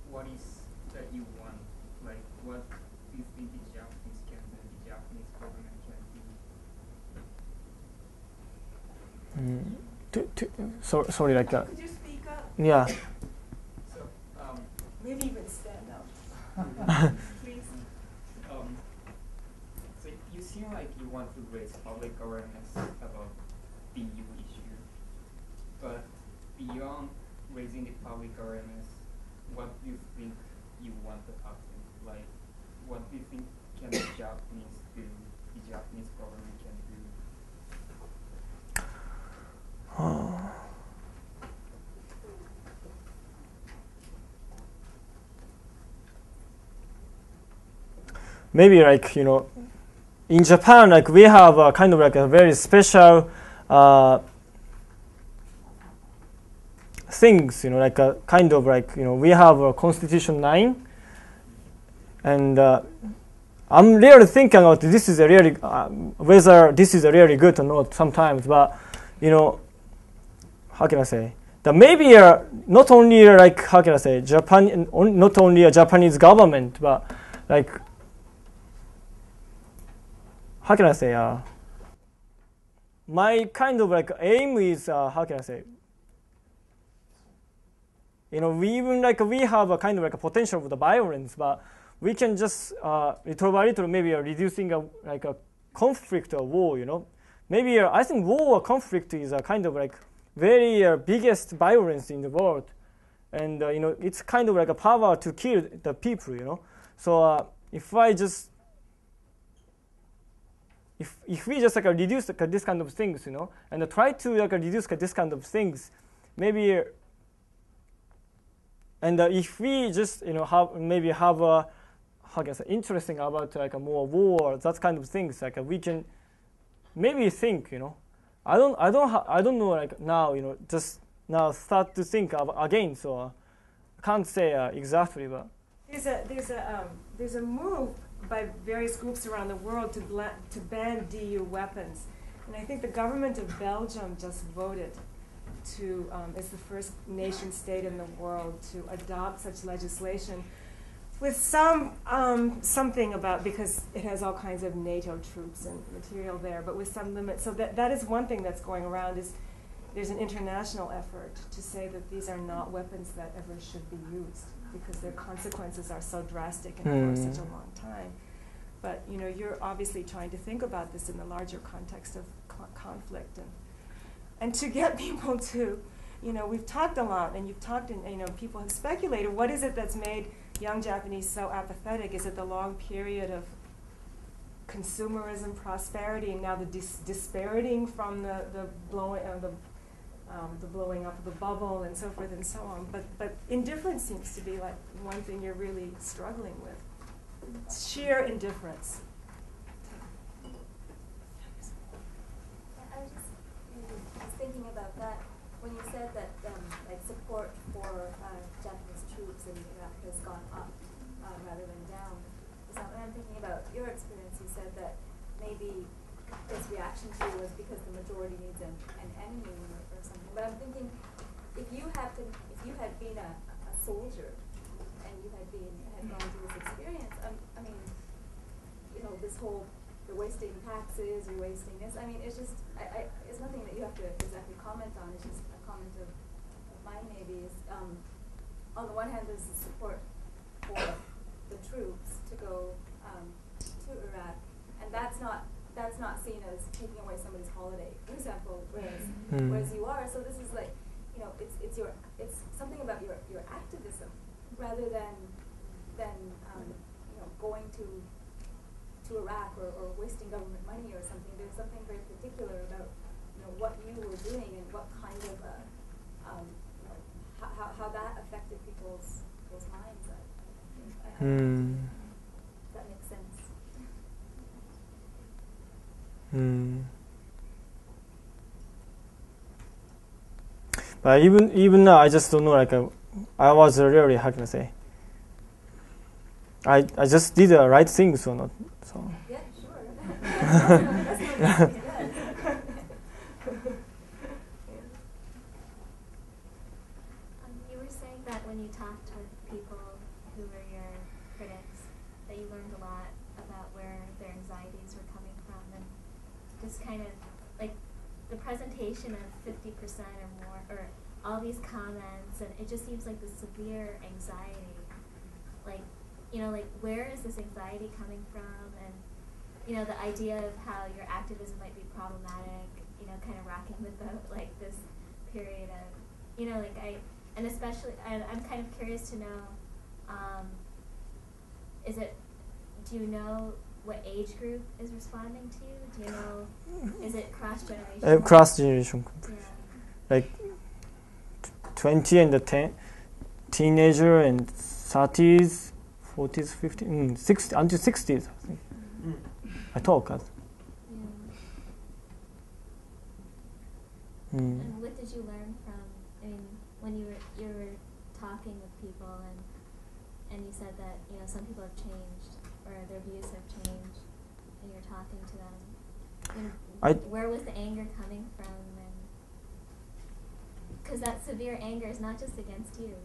Speaker 14: what is that you want? Like, what do you think the Japanese can do, the Japanese government can do?
Speaker 1: Sorry, like that.
Speaker 3: Could you speak up?
Speaker 1: Yeah.
Speaker 14: So,
Speaker 3: Maybe even stand up. Please.
Speaker 14: So you seem like you want to raise public awareness about the EU issue, but beyond raising the public awareness, what do you think you want to happen? Like, what do you think can the Japanese do, the Japanese government can do?
Speaker 1: Maybe like in Japan, like we have a kind of like a very special things, like a kind of like we have a Constitution 9, and I'm really thinking about this is a really whether this is a really good or not sometimes, but how can I say? That maybe not only like how can I say Japan, not only a Japanese government, but like how can I say? My kind of like aim is how can I say? We even like we have a kind of like a potential of the violence, but we can just little by little maybe reducing a conflict or war. Maybe I think war or conflict is a kind of like very biggest violence in the world, and it's kind of like a power to kill the people. So if we just like reduce this kind of things, and try to like reduce this kind of things, maybe, and if we just have a how can I say interesting about like a more war, that kind of things, like we can maybe think, I don't know like now, just now start to think again. So I can't say exactly, but
Speaker 3: there's a move by various groups around the world to ban DU weapons, and I think the government of Belgium just voted to as the first nation state in the world to adopt such legislation, with something about, because it has all kinds of NATO troops and material there, but with some limits. So that is one thing that's going around, is there's an international effort to say that these are not weapons that ever should be used, because their consequences are so drastic and for such a long time. But you're obviously trying to think about this in the larger context of conflict, and to get people to, we've talked a lot, and you've talked, and people have speculated, what is it that's made young Japanese so apathetic? Is it the long period of consumerism, prosperity, and now the dispariting from the blowing up of the bubble and so forth and so on? But indifference seems to be like one thing you're really struggling with. Sheer indifference.
Speaker 5: I was thinking about that when you said that like support for Japanese troops in Iraq has gone up rather than down. So when I'm thinking about your experience, you said that maybe this reaction to you was because the majority needs an enemy or something. But I'm thinking, if you had been a soldier and you had gone through this experience, I mean, the this whole, you're wasting taxes, you're wasting this. I mean, it's just, it's nothing that you have to exactly comment on. It's just a comment of mine maybe is, on the one hand, there's the support for the troops to go to Iraq, and that's not seen as taking away somebody's holiday, for example, whereas you are. So this is like, you know, it's something about your activism rather than you know, going to Iraq or wasting government money or something. There's something very particular about, you know, what you were doing and what kind of you know, how that affected people's minds. I that makes sense.
Speaker 1: But even now, I just don't know. Like, I was really, how can I say? I just did the right things or not. So.
Speaker 5: Yeah, sure.
Speaker 12: You were saying that when you talked with people who were your critics, that you learned a lot about where their anxieties were coming from, and just kind of like the presentation of 50% or more, or all these comments, and it just seems like the severe anxiety, like, you know, like, where is this anxiety coming from? And, you know, the idea of how your activism might be problematic, you know, kind of rocking the boat, like this period of, you know, like and especially, I'm kind of curious to know, do you know what age group is responding to you? Do you know, is it cross-generational?
Speaker 1: Cross-generation.
Speaker 12: Yeah.
Speaker 1: Like 20 and the 10, teenager and 30s, 40s, 50s, 60, until 60s, I think. I talk.
Speaker 12: Yeah. And what did you learn from, I mean, when you were talking with people and you said that, you know, some people have changed or their views have changed and you're talking to them, where was the anger coming from? And because that severe anger is not just against you,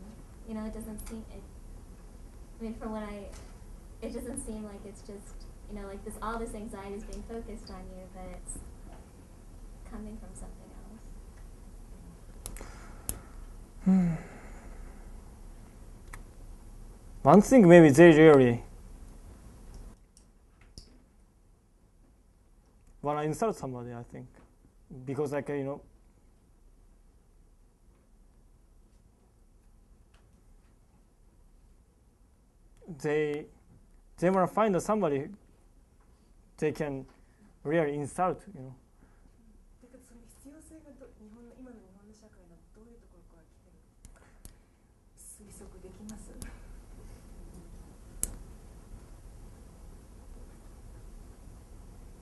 Speaker 12: you know, it doesn't seem, I mean, from what it doesn't seem like it's just, you know, like all this anxiety is being focused on you, but it's coming from something else.
Speaker 1: One thing maybe they really want to insult somebody, I think, because like, you know, they want to find somebody they can really insult, you know.
Speaker 3: その必要性が今の日本の社会のどういうところから来てるか推測できます？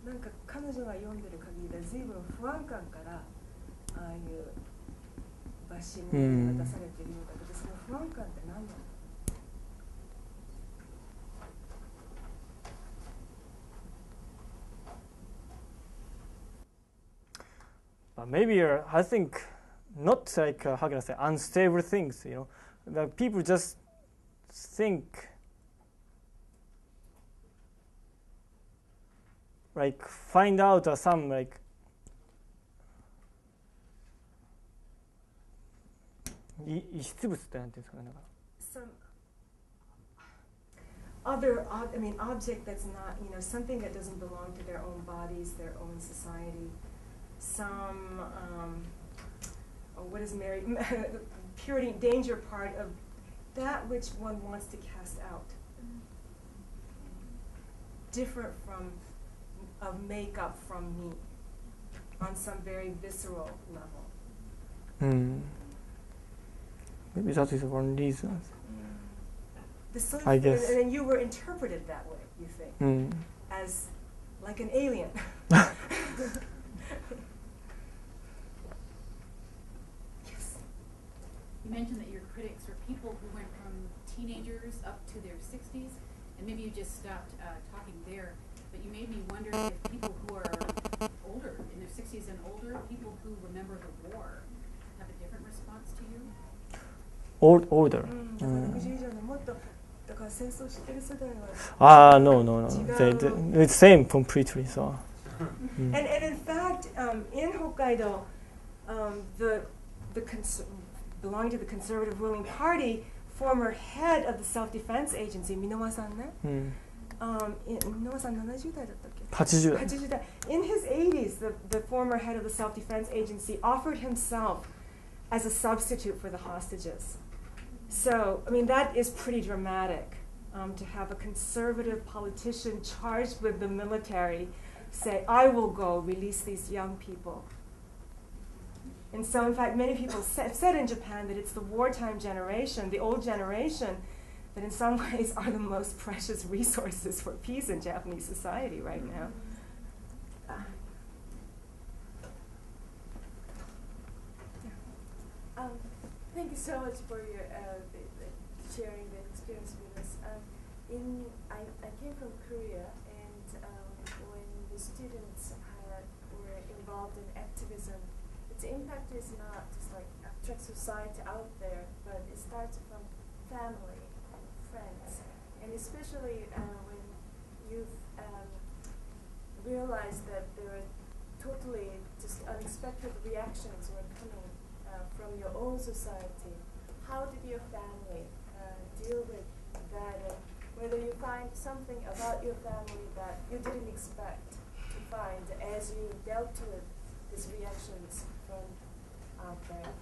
Speaker 3: なんか彼女が読んでる限りでは随分不安感からああいうバッシングが出されているようだけど、その不安感って何なの？
Speaker 1: Maybe I think not like how can I say unstable things, you know, that people just think like find out some like
Speaker 3: some other object that's not, you know, something that doesn't belong to their own bodies, their own society. Some, what is Mary, the purity and danger part of that which one wants to cast out. Different from, of makeup from me on some very visceral level.
Speaker 1: Maybe that is one reason.
Speaker 3: I guess. And then you were interpreted that way, you think, as like an alien.
Speaker 7: You mentioned that your critics are people who went from teenagers up to their 60s, and maybe you just stopped talking there, but you made me wonder if people who are older, in their 60s and older, people who remember the war, have a different response to you?
Speaker 1: Older.
Speaker 3: 60以上のもっとだから戦争してる世代は
Speaker 1: No.
Speaker 3: 違う。
Speaker 1: It's same completely. So.
Speaker 3: And in fact, in Hokkaido, belonging to the conservative ruling party, former head of the self-defense agency, Minowa-san, Minowa-san 70代だったっけ?
Speaker 1: 80代.
Speaker 3: 80代. In his 80s, the former head of the self-defense agency offered himself as a substitute for the hostages. So, I mean, that is pretty dramatic, to have a conservative politician charged with the military say, I will go release these young people. And so, in fact, many people said in Japan that it's the wartime generation, the old generation, that in some ways are the most precious resources for peace in Japanese society right now.
Speaker 15: Thank you so much for your sharing the experience with us. I came from Korea, and when the students were involved in activism, its impact is not just like abstract society out there, but it starts from family and friends, and especially when you've realized that there are totally just unexpected reactions were coming from your own society. How did your family deal with that, and whether you find something about your family that you didn't expect to find as you dealt with these reactions from out there?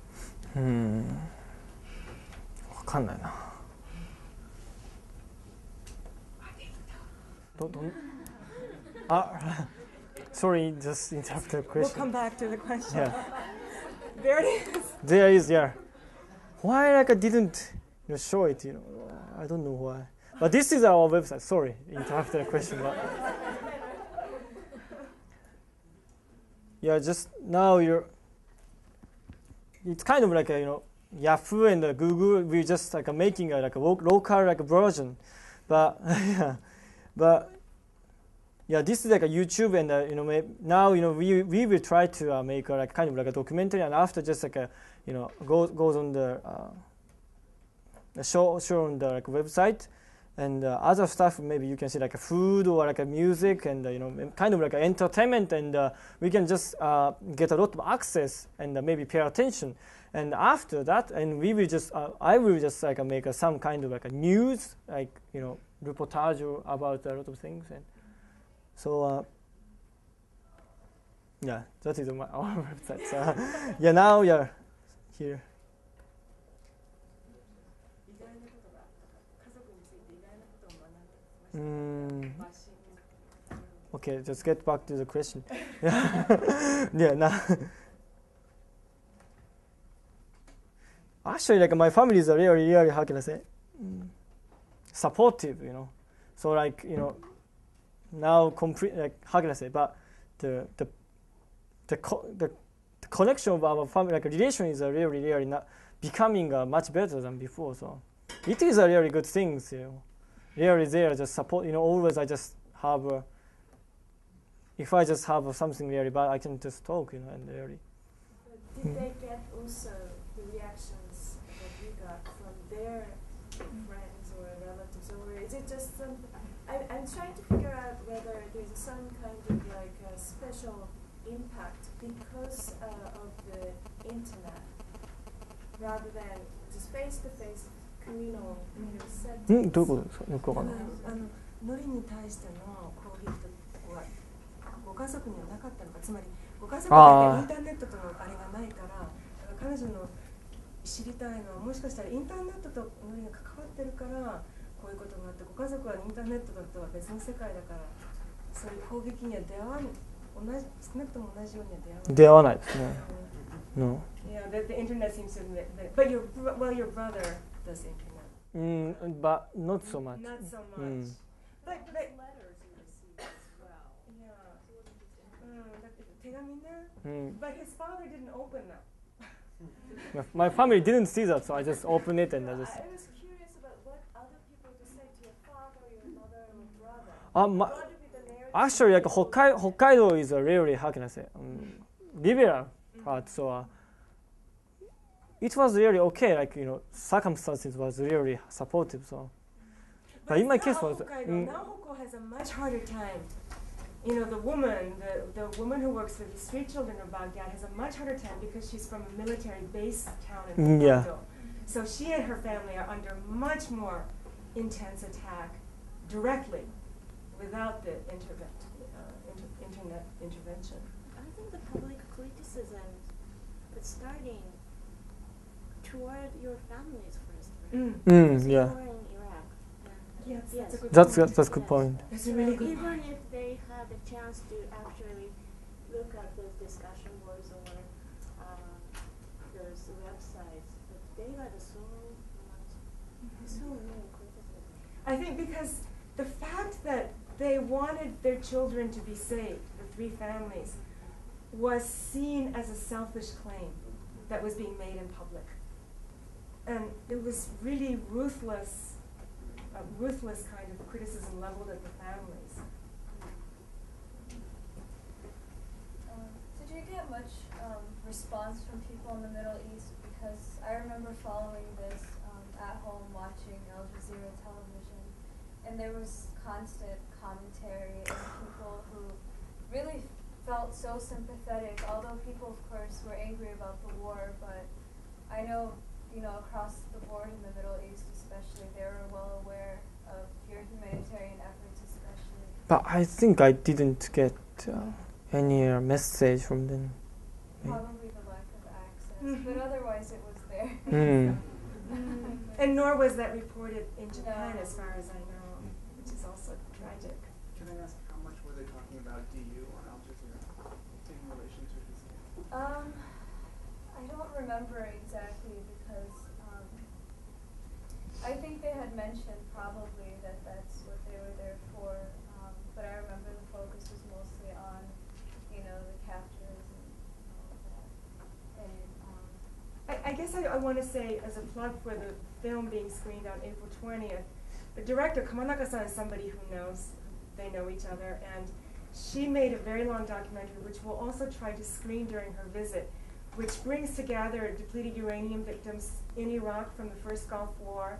Speaker 1: わかんないな。Sorry, just interrupt the question.
Speaker 3: We'll come back to the question.
Speaker 1: Yeah.
Speaker 3: There it is.
Speaker 1: There is, yeah. Why I didn't show it, I don't know why. But this is our website. Sorry, interrupt the question. But yeah, just now it's kind of like a, Yahoo and Google. We're just like making a local version, but this is like a YouTube, and now we will try to make a kind of like a documentary, and after just like a goes on the show on the website, and other stuff maybe you can see like a food or like a music, and kind of like a entertainment, and we can just get a lot of access and maybe pay attention, and after that, and we will just I will just like make some kind of like a news, like reportage about a lot of things. And so that is our website. So, now here. Okay, just get back to the question. Actually, like my family is really, how can I say, supportive, So like, now complete, like, how can I say, but the connection of our family, like relation, is really not becoming much better than before. So it is a really good thing. Really there, just support. Always I just have. If I just have something really bad, I can just talk. And really.
Speaker 15: Did they get also the reactions that you got from their friends or relatives, or is it just something? I'm trying to figure out whether there's some kind of like a special impact because of the internet, rather than just face-to-face communal settings.
Speaker 1: どういうことですか？よくわかんない。
Speaker 3: ノリに対しての攻撃とはご家族にはなかったのか、つまりご家族がインターネットとのあれがないから、彼女の知りたいのはもしかしたらインターネットとノリが関わってるから。こういうことがあって、ご家族はインターネットとは別の世界だから、そういう攻撃には少なくとも同じようには出会わないですね。No. Yeah, the internet seems to admit that. But your brother does internet.
Speaker 1: But not so much.
Speaker 3: Not so much. But letters you received as well. Yeah. だって手紙ね。But his father didn't open that.
Speaker 1: My family didn't see that, so I just opened it and I just. Actually, like Hokkaido is a really, how can I say, liberal part. So it was really okay. Like circumstances was really supportive. So But in my case
Speaker 3: now
Speaker 1: was
Speaker 3: Hokkaido, now Hokko has a much harder time. You know, the woman who works with the street children of Baghdad has a much harder time because she's from a military base town in Hokkaido.
Speaker 1: Yeah.
Speaker 3: So she and her family are under much more intense attack directly, without the internet intervention.
Speaker 15: I think the public criticism is starting toward your families first, right? Because
Speaker 1: yeah.
Speaker 15: you were in Iraq.
Speaker 3: Yes, that's a good
Speaker 1: That's
Speaker 3: point.
Speaker 1: that's a good point.
Speaker 3: That's a really good
Speaker 15: Even
Speaker 3: point.
Speaker 15: if they had the chance to actually look at those discussion boards or those websites, but they got so many criticism.
Speaker 3: I think because the fact that they wanted their children to be saved, the three families, was seen as a selfish claim that was being made in public. And it was really ruthless, a ruthless kind of criticism leveled at the families.
Speaker 5: Did you get much response from people in the Middle East? Because I remember following this at home, watching Al Jazeera television, and there was constant commentary and people who really felt so sympathetic, although people, of course, were angry about the war, but I know, across the board in the Middle East especially, they were well aware of your humanitarian efforts especially.
Speaker 1: But I think I didn't get any message from them.
Speaker 5: Probably the lack of access, but otherwise it was there.
Speaker 3: And nor was that reported in Japan, as far as I know, which is also tragic.
Speaker 16: Can I ask how much were they talking about DU on Al Jazeera in relation to his case?
Speaker 5: I don't remember exactly because I think they had mentioned probably that that's what they were there for, but I remember the focus was mostly on, the captures and all of that. And
Speaker 3: I guess I want to say, as a plug for the film being screened on April 20th, the director, Kamanaka-san, is somebody who knows, they know each other, and she made a very long documentary, which we'll also try to screen during her visit, which brings together depleted uranium victims in Iraq from the first Gulf War,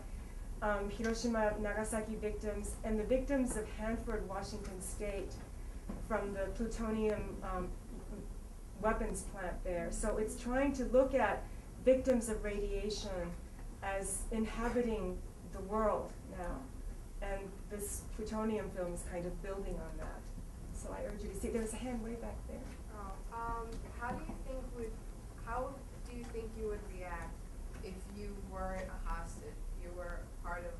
Speaker 3: Hiroshima, Nagasaki victims, and the victims of Hanford, Washington State, from the plutonium weapons plant there. So it's trying to look at victims of radiation as inhabiting the world now. And this plutonium film is kind of building on that. So I urge you to see. There was a hand way back there.
Speaker 17: How do you think you would react if you weren't a hostage? You were part of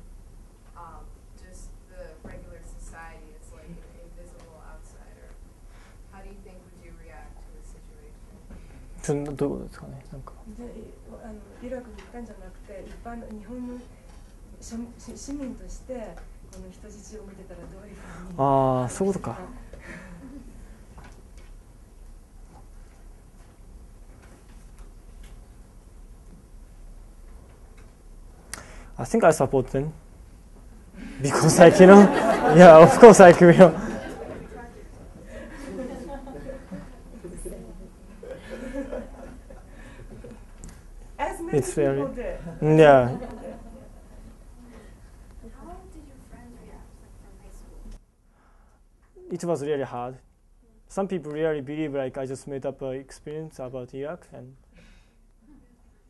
Speaker 17: just the regular society. It's like an invisible outsider. How do you think would you react to the situation?
Speaker 1: どういうことですかね。なんか。
Speaker 3: イラクに行ったんじゃなくて、一般の日本の市民としてこの人質を見てたらどういうふうに。
Speaker 1: ああ、そういうことか。I think I support them because, yeah, of course, will.
Speaker 3: As many
Speaker 1: It's very,
Speaker 3: people did.
Speaker 1: yeah.
Speaker 15: How did your friends react from high school?
Speaker 1: It was really hard. Some people really believe I just made up an experience about Iraq, and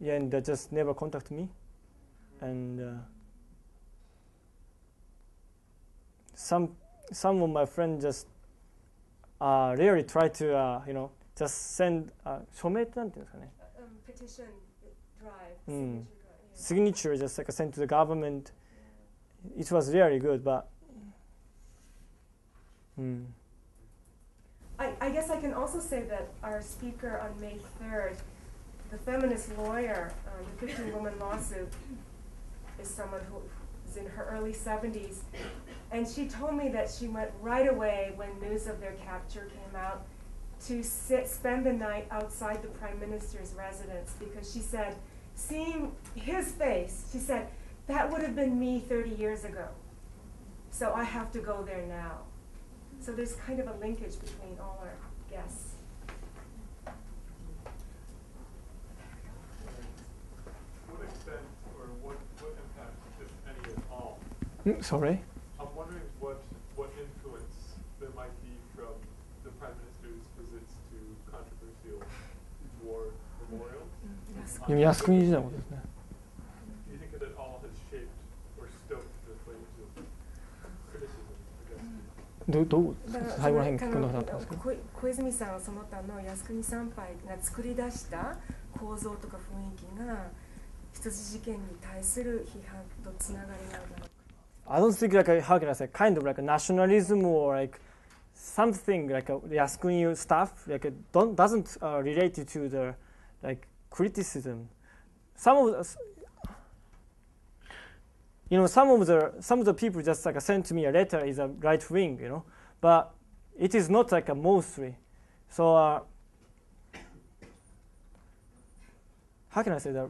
Speaker 1: they just never contact me. And some of my friends just really try to just send 署名ってなんていうんですかね。
Speaker 3: Petition drive.
Speaker 1: Signature just sent to the government. It was really good, but
Speaker 3: I guess I can also say that our speaker on May 3rd, the feminist lawyer, the 15-woman lawsuit, is someone who is in her early 70s. And she told me that she went right away when news of their capture came out to spend the night outside the Prime Minister's residence, because she said, seeing his face, she said, that would have been me 30 years ago. So I have to go there now. So there's kind of a linkage between all our guests.
Speaker 10: What extent or what impact, if any at all,
Speaker 1: Sorry?
Speaker 10: I'm wondering what influence there might be from the Prime Minister's visits to controversial war memorials.
Speaker 1: Do you
Speaker 10: think that it all has shaped or stoked the flames of criticism against you?
Speaker 1: 最後の辺聞くのかなったんですけど。
Speaker 3: 小泉さんはその他の靖国参拝が作り出した構造とか雰囲気が人質事件に対する批判とつながりがあるだろうか。
Speaker 1: I don't think like how can I say kind of like a nationalism or like something like a Yasukuni stuff like doesn't relate to the like criticism. Some of the people just like sent to me a letter is a right wing, but it is not like a mostly. So how can I say that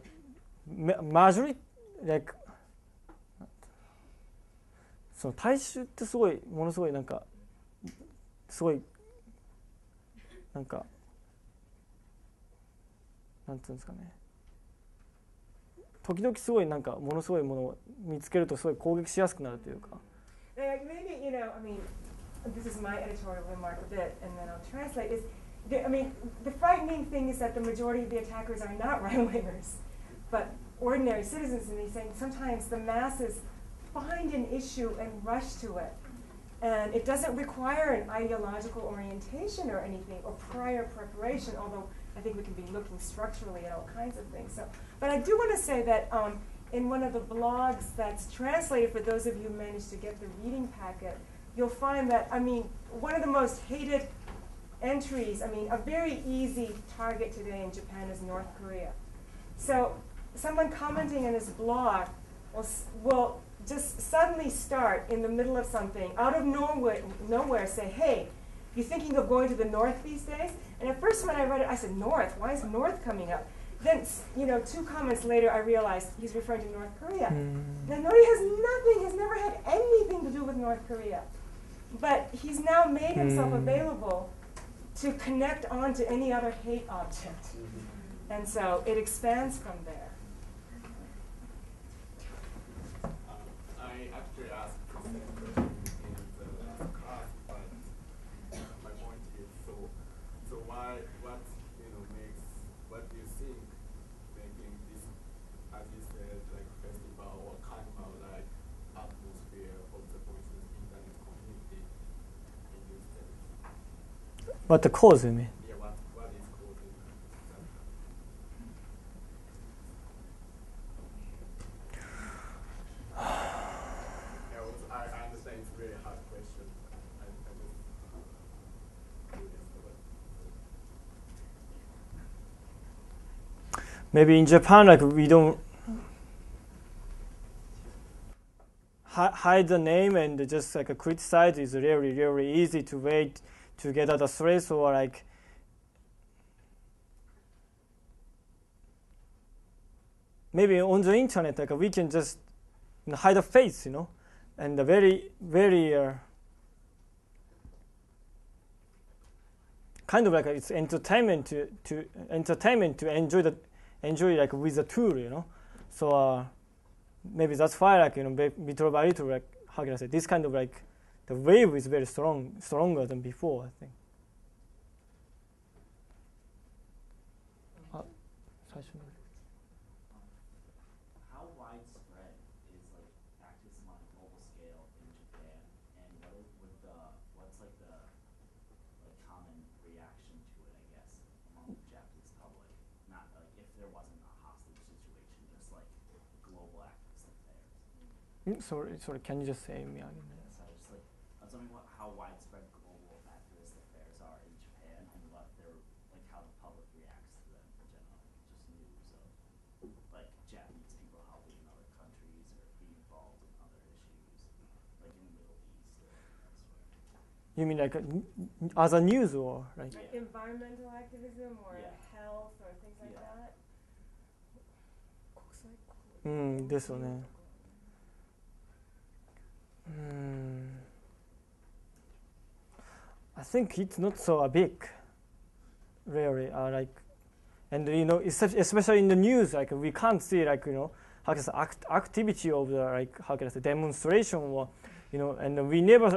Speaker 1: majority like その大衆ってすごいものすごいなんかすごいなんかなんていうんですかね時々すごいなんかものすごいものを見つけるとすごい攻撃しやすくなるというか。
Speaker 3: Maybe I mean, this is my editorial remark a bit, and then I'll translate. The frightening thing is that the majority of the attackers are not right-wingers, but ordinary citizens, and he's saying sometimes the masses find an issue and rush to it. And it doesn't require an ideological orientation or anything, or prior preparation, although I think we can be looking structurally at all kinds of things. But I do want to say that in one of the blogs that's translated, for those of you who managed to get the reading packet, you'll find that, one of the most hated entries, a very easy target today in Japan is North Korea. So someone commenting in his blog will just suddenly start in the middle of something, out of nowhere say, hey, you thinking of going to the north these days? And at first when I read it, I said, north? Why is north coming up? Then, 2 comments later, I realized he's referring to North Korea. Now, Nori has never had anything to do with North Korea. But he's now made himself available to connect on to any other hate object. And so it expands from there.
Speaker 18: I actually asked the same question in the last class, but my point is, so what do you think making this, as you said, like festival or carnival like atmosphere of the Voices internet community in these days?
Speaker 1: What the cause, you mean?
Speaker 18: Yeah, what is causing that? I understand it's a really hard question. I just curious about it.
Speaker 1: Maybe in Japan, like we don't hide the name and just like criticize is really, really easy to wait to get out of stress or like maybe on the internet like we can just hide the face, and the very, very kind of like it's entertainment to enjoy like with the tool, So maybe that's why like little by little like how can I say this kind of like the wave is very stronger than before, I think.
Speaker 19: How widespread is like activism on a global scale in Japan, and what's like the common reaction to it, I guess, among the Japanese public? Not like if there wasn't a hostage situation, just like global activist affairs.
Speaker 1: Sorry, can you just say me again?
Speaker 19: Yes, I was wondering how widespread global activist affairs are in Japan, and how the public reacts to them in general. Just news of like Japanese people helping in other countries or being involved in other issues, like in the Middle East or elsewhere.
Speaker 1: You mean like as a news or like?
Speaker 3: Like environmental activism or health or things like that?
Speaker 1: ですよね。I think it's not so big, really. And especially in the news, like we can't see like how can I say, activity of the like how can I say demonstration or and we never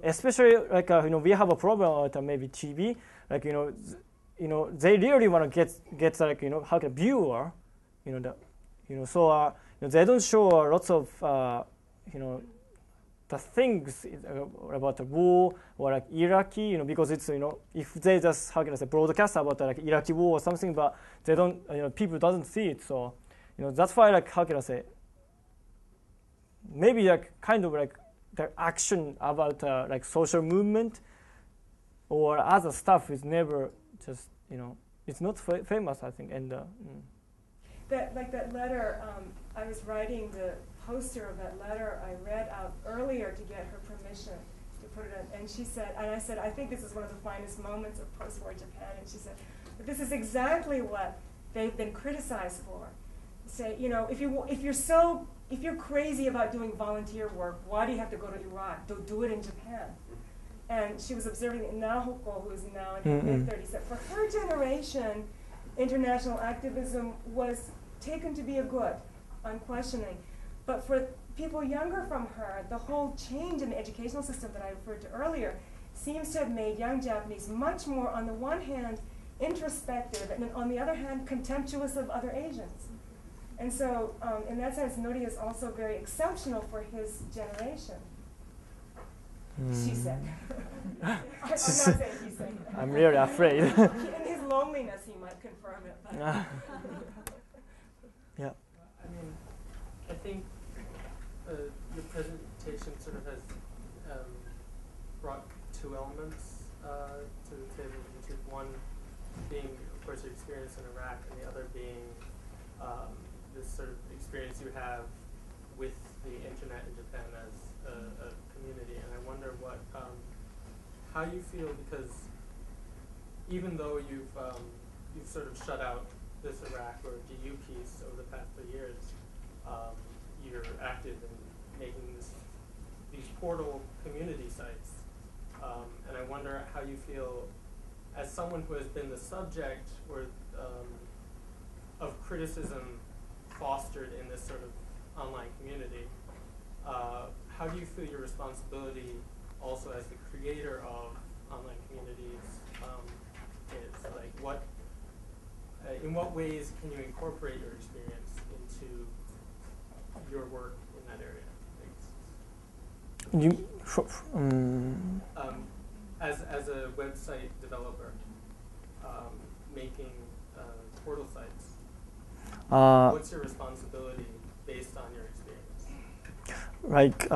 Speaker 1: especially like we have a problem with maybe TV like they really want to get like how can viewer so they don't show lots of the things about the war or like Iraqi, because it's if they just how can I say broadcast about like Iraqi war or something, but they don't people doesn't see it, so that's why like how can I say maybe like kind of like the action about like social movement or other stuff is never just it's not famous I think and.
Speaker 3: That letter, I was writing the poster of that letter I read out earlier to get her permission to put it in, and she said, and I said, I think this is one of the finest moments of post-war Japan, and she said, but this is exactly what they've been criticized for. Say, if you're crazy about doing volunteer work, why do you have to go to Iraq? Do it in Japan. And she was observing Nahoko, who is now in her mid-30s, that for her generation, international activism was taken to be a good, unquestioning. But for people younger from her, the whole change in the educational system that I referred to earlier seems to have made young Japanese much more, on the one hand, introspective, and on the other hand, contemptuous of other Asians. And so, in that sense, Nori is also very exceptional for his generation. She said. I'm not saying he said.
Speaker 1: I'm really afraid.
Speaker 3: In his loneliness, he might confirm it. But
Speaker 1: yeah.
Speaker 9: I mean, I think your presentation sort of has brought two elements to the table. One being, of course, your experience in Iraq, and the other being this sort of experience you have with the internet in Japan as a community. And I wonder how you feel, because even though you've sort of shut out this Iraq or DU piece over the past 3 years, you're active in making these portal community sites. And I wonder how you feel as someone who has been the subject or of criticism fostered in this sort of online community. How do you feel your responsibility also as the creator of online communities is? Like in what ways can you incorporate your experience into your work in that area? As a website developer, making portal sites, what's your responsibility based on your experience?
Speaker 1: Like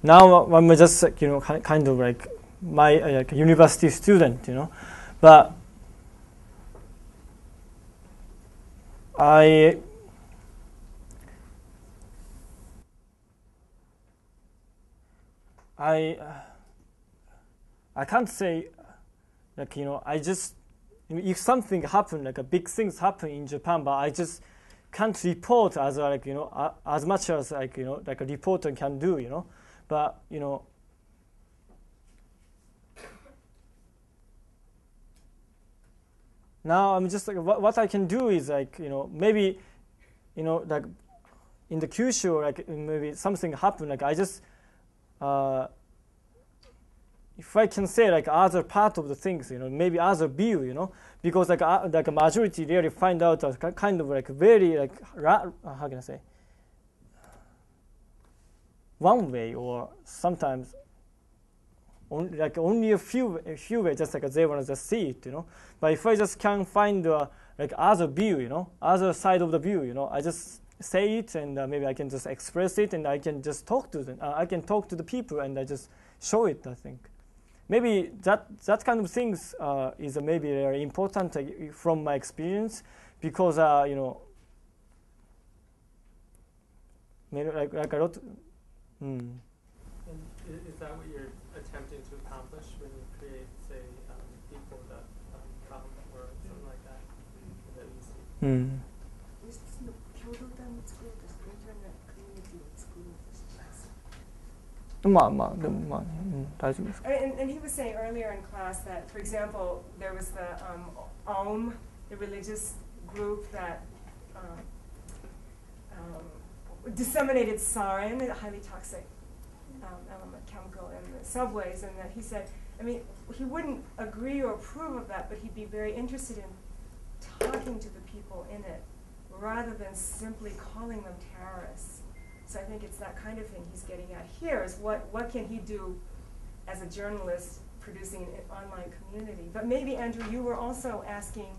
Speaker 1: now I'm just kind of like my like university student, but I can't say like I just if something happened like a big things happen in Japan, but I just can't report as like as much as like like a reporter can do, but now I'm just like what I can do is like maybe like in the Kyushu like maybe something happened like I just if I can say like other part of the things, maybe other view, because like a majority really find out as kind of like very like how can I say one way, or sometimes only a few ways, just like they want to just see it, But if I just can find like other view, other side of the view, I just say it, and maybe I can just express it, and I can just talk to them. I can talk to the people, and I just show it. I think maybe that kind of things is maybe very important from my experience, because maybe like a lot.
Speaker 9: And is that what you're attempting to accomplish when you create, say, people.com or something like that that you see?
Speaker 1: まあまあでもまあ、大丈夫ですか。
Speaker 3: And he was saying earlier in class that, for example, there was the Aum, the religious group that disseminated sarin, a highly toxic element, chemical, in the subways, and that he said, I mean, he wouldn't agree or approve of that, but he'd be very interested in talking to the people in it, rather than simply calling them terrorists. So I think it's that kind of thing he's getting at here, is what can he do as a journalist producing an online community. But maybe, Andrew, you were also asking,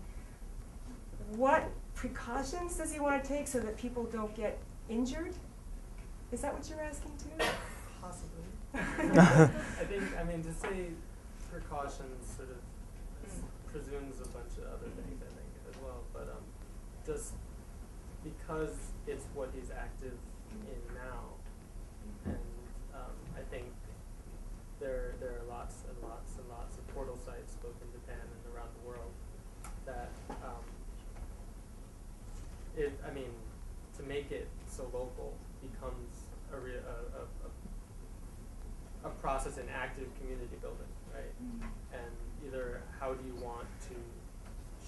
Speaker 3: what precautions does he want to take so that people don't get injured? Is that what you're asking too?
Speaker 9: Possibly. I think, I mean, to say precautions sort of presumes a bunch of other things, I think, as well. But just because it's what he's active in now, and I think there are lots and lots and lots of portal sites, both in Japan and around the world, that I mean, to make it so local becomes a process in active community building, right? And either how do you want to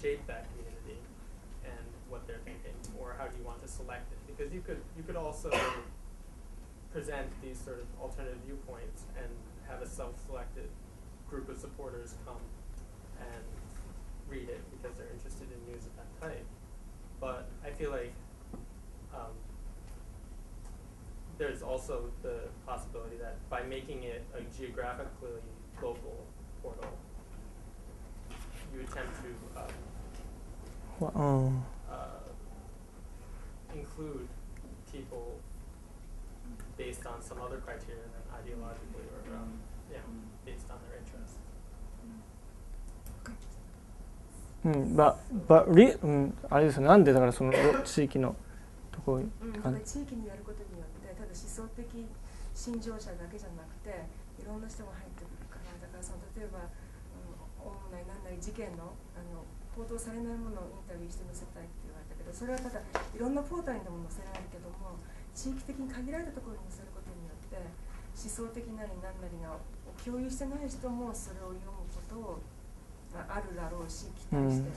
Speaker 9: shape that community and what they're thinking, or how do you want to select it? Because you could also present these sort of alternative viewpoints and have a self-selected group of supporters come and read it because they're interested in news of that type. But I feel like there's also the possibility that by making it a geographically local portal, you attempt to include people based on some other criteria than ideologically or based on their interests.
Speaker 1: あれですよ、なんでだからその地域のところに、
Speaker 3: 地域にやることによってただ思想的信条者だけじゃなくていろんな人が入ってくるから、だからその例えばオウムなり何なり事件の報道されないものをインタビューして載せたいって言われたけど、それはただいろんなポータルにでも載せられるけども、地域的に限られたところに載せることによって思想的なり何なりが共有してない人もそれを読むことをあるだろうし期待してる。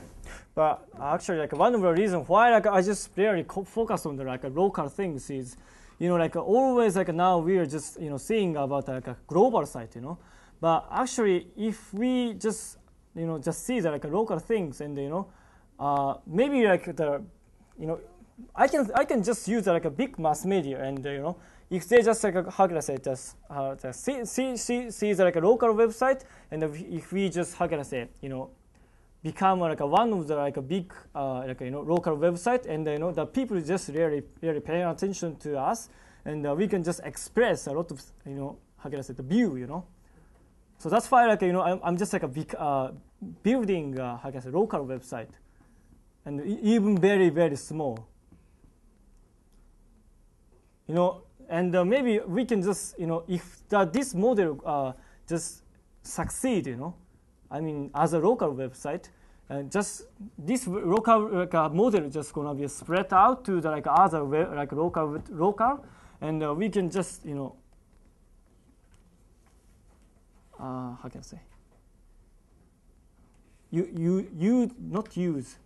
Speaker 1: But actually, like one of the reasons why like I just really focus on the like local things is, like always like now we are just seeing about like a global site, But actually, if we just just see the like local things and maybe like the I can just use like a big mass media and if they just like how can I say just see the like a local website, and if we just how can I say become like one of the like a big like local website, and the people just really paying attention to us, and we can just express a lot of how can I say the view, So that's why like I'm just like a big building how can I say local website, and even very small, and maybe we can just if this model just succeed, I mean as a local website, and just this local model is just gonna be spread out to the like other like local, and we can just how can I say you not use.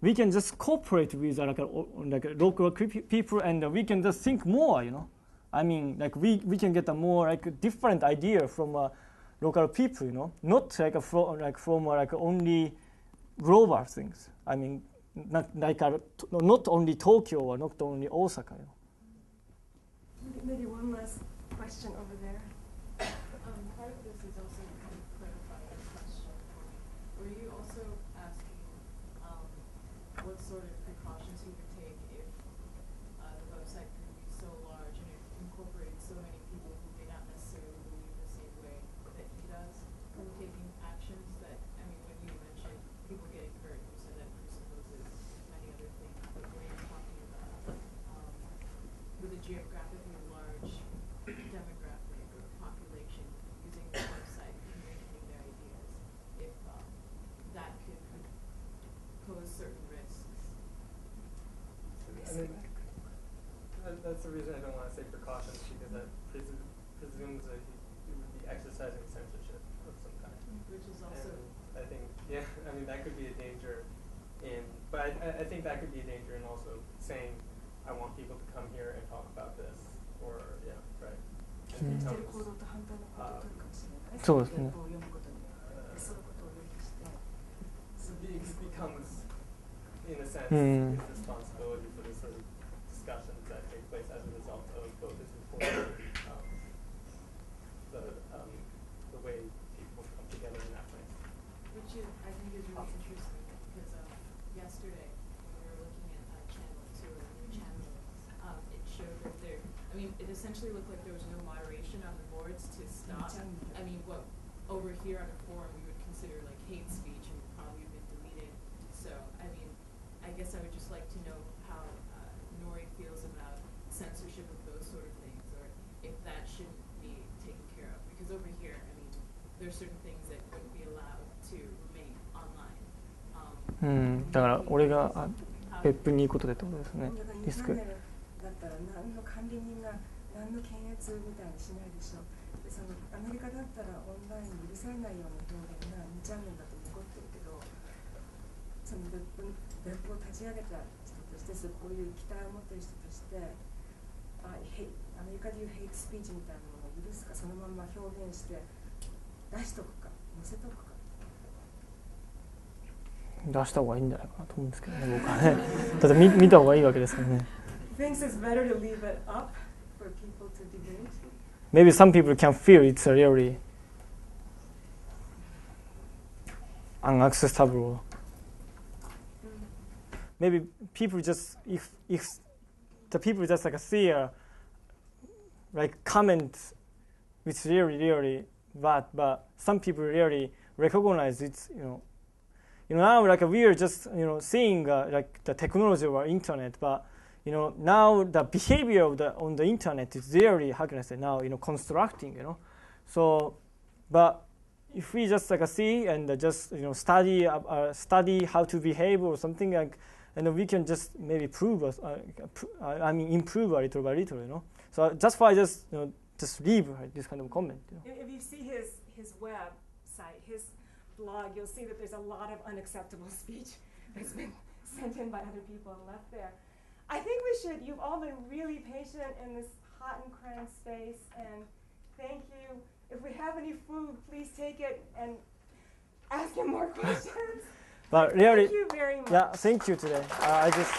Speaker 1: We can just cooperate with like local people, and we can just think more, I mean, like we can get a more like different idea from local people, not like from only global things. I mean, not only Tokyo or not only Osaka.
Speaker 3: Maybe one last question over there.
Speaker 7: Part of this is also to kind of clarify your question. Were you also asking what sort of precautions you would take if the website could be so large and it incorporated so many people who may not necessarily believe the same way that he does, taking actions that, I mean, when you mentioned people getting hurt, you said that presupposes many other things, but when you're talking about with a geographically large demographic or population using the website, communicating their ideas, if that could pose certain risks.
Speaker 9: I mean, that's the reason I don't want to say precautions, because that presumes that he would be exercising censorship of some kind.
Speaker 7: Which is also...
Speaker 9: And I think, I mean, that could be a danger in But I think that could be a danger in also saying, I want people to come here and talk about this, or yeah, right. And becomes,
Speaker 1: そうですね。
Speaker 9: it becomes, in a sense,
Speaker 1: Mm.
Speaker 9: his responsibility for the sort of discussions that take place as a result of both his reporting the way people come together in that way.
Speaker 7: Which is, I think is really interesting because yesterday when we were looking at channel 2 or the new channel, it showed that there, I mean, it essentially looked like there was no moderation on the boards to stop. I mean, what over here on the forum we would consider like hate speech and would probably have been deleted. So, I mean, I guess I would just like to know how Nori feels about censorship of those sort of things, or if that shouldn't be taken care of. Because over here, I mean, there are certain things that wouldn't be allowed to remain online.
Speaker 1: だから俺が別府にいいことでってことですね。リスク。
Speaker 3: だったら何の管理人が何の検閲みたいにしないでしょ。でそのアメリカだったらオンラインに許されないような表現が2チャンネルだと残ってるけど、その別府を立ち上げた人として、こういう期待を持ってる人として、アメリカでいうヘイトスピーチみたいなものを許すか、そのまま表現して出しとくか、載せとくか。
Speaker 1: 出した方がいいんじゃないかなと思うんですけどね、僕はね。だって見た方がいいわけですからね。
Speaker 3: Thinks it's better to leave it up for people to debate.
Speaker 1: Maybe some people can feel it's really unacceptable. Maybe people just if the people just like see a like comment which really bad, but some people really recognize it's now like we are just seeing like the technology or internet, but now the behavior of on the internet is really, how can I say, now constructing, so but if we just like see and just study how to behave or something like, and we can just maybe improve a little by little, so that's why I just leave this kind of comment.
Speaker 3: If you see his website, his blog, you'll see that there's a lot of unacceptable speech that's been sent in by other people and left there. I think you've all been really patient in this hot and cramped space, and thank you. If we have any food, please take it and ask him more questions.
Speaker 1: But really,
Speaker 3: thank you very much.
Speaker 1: Yeah, thank you today. I just.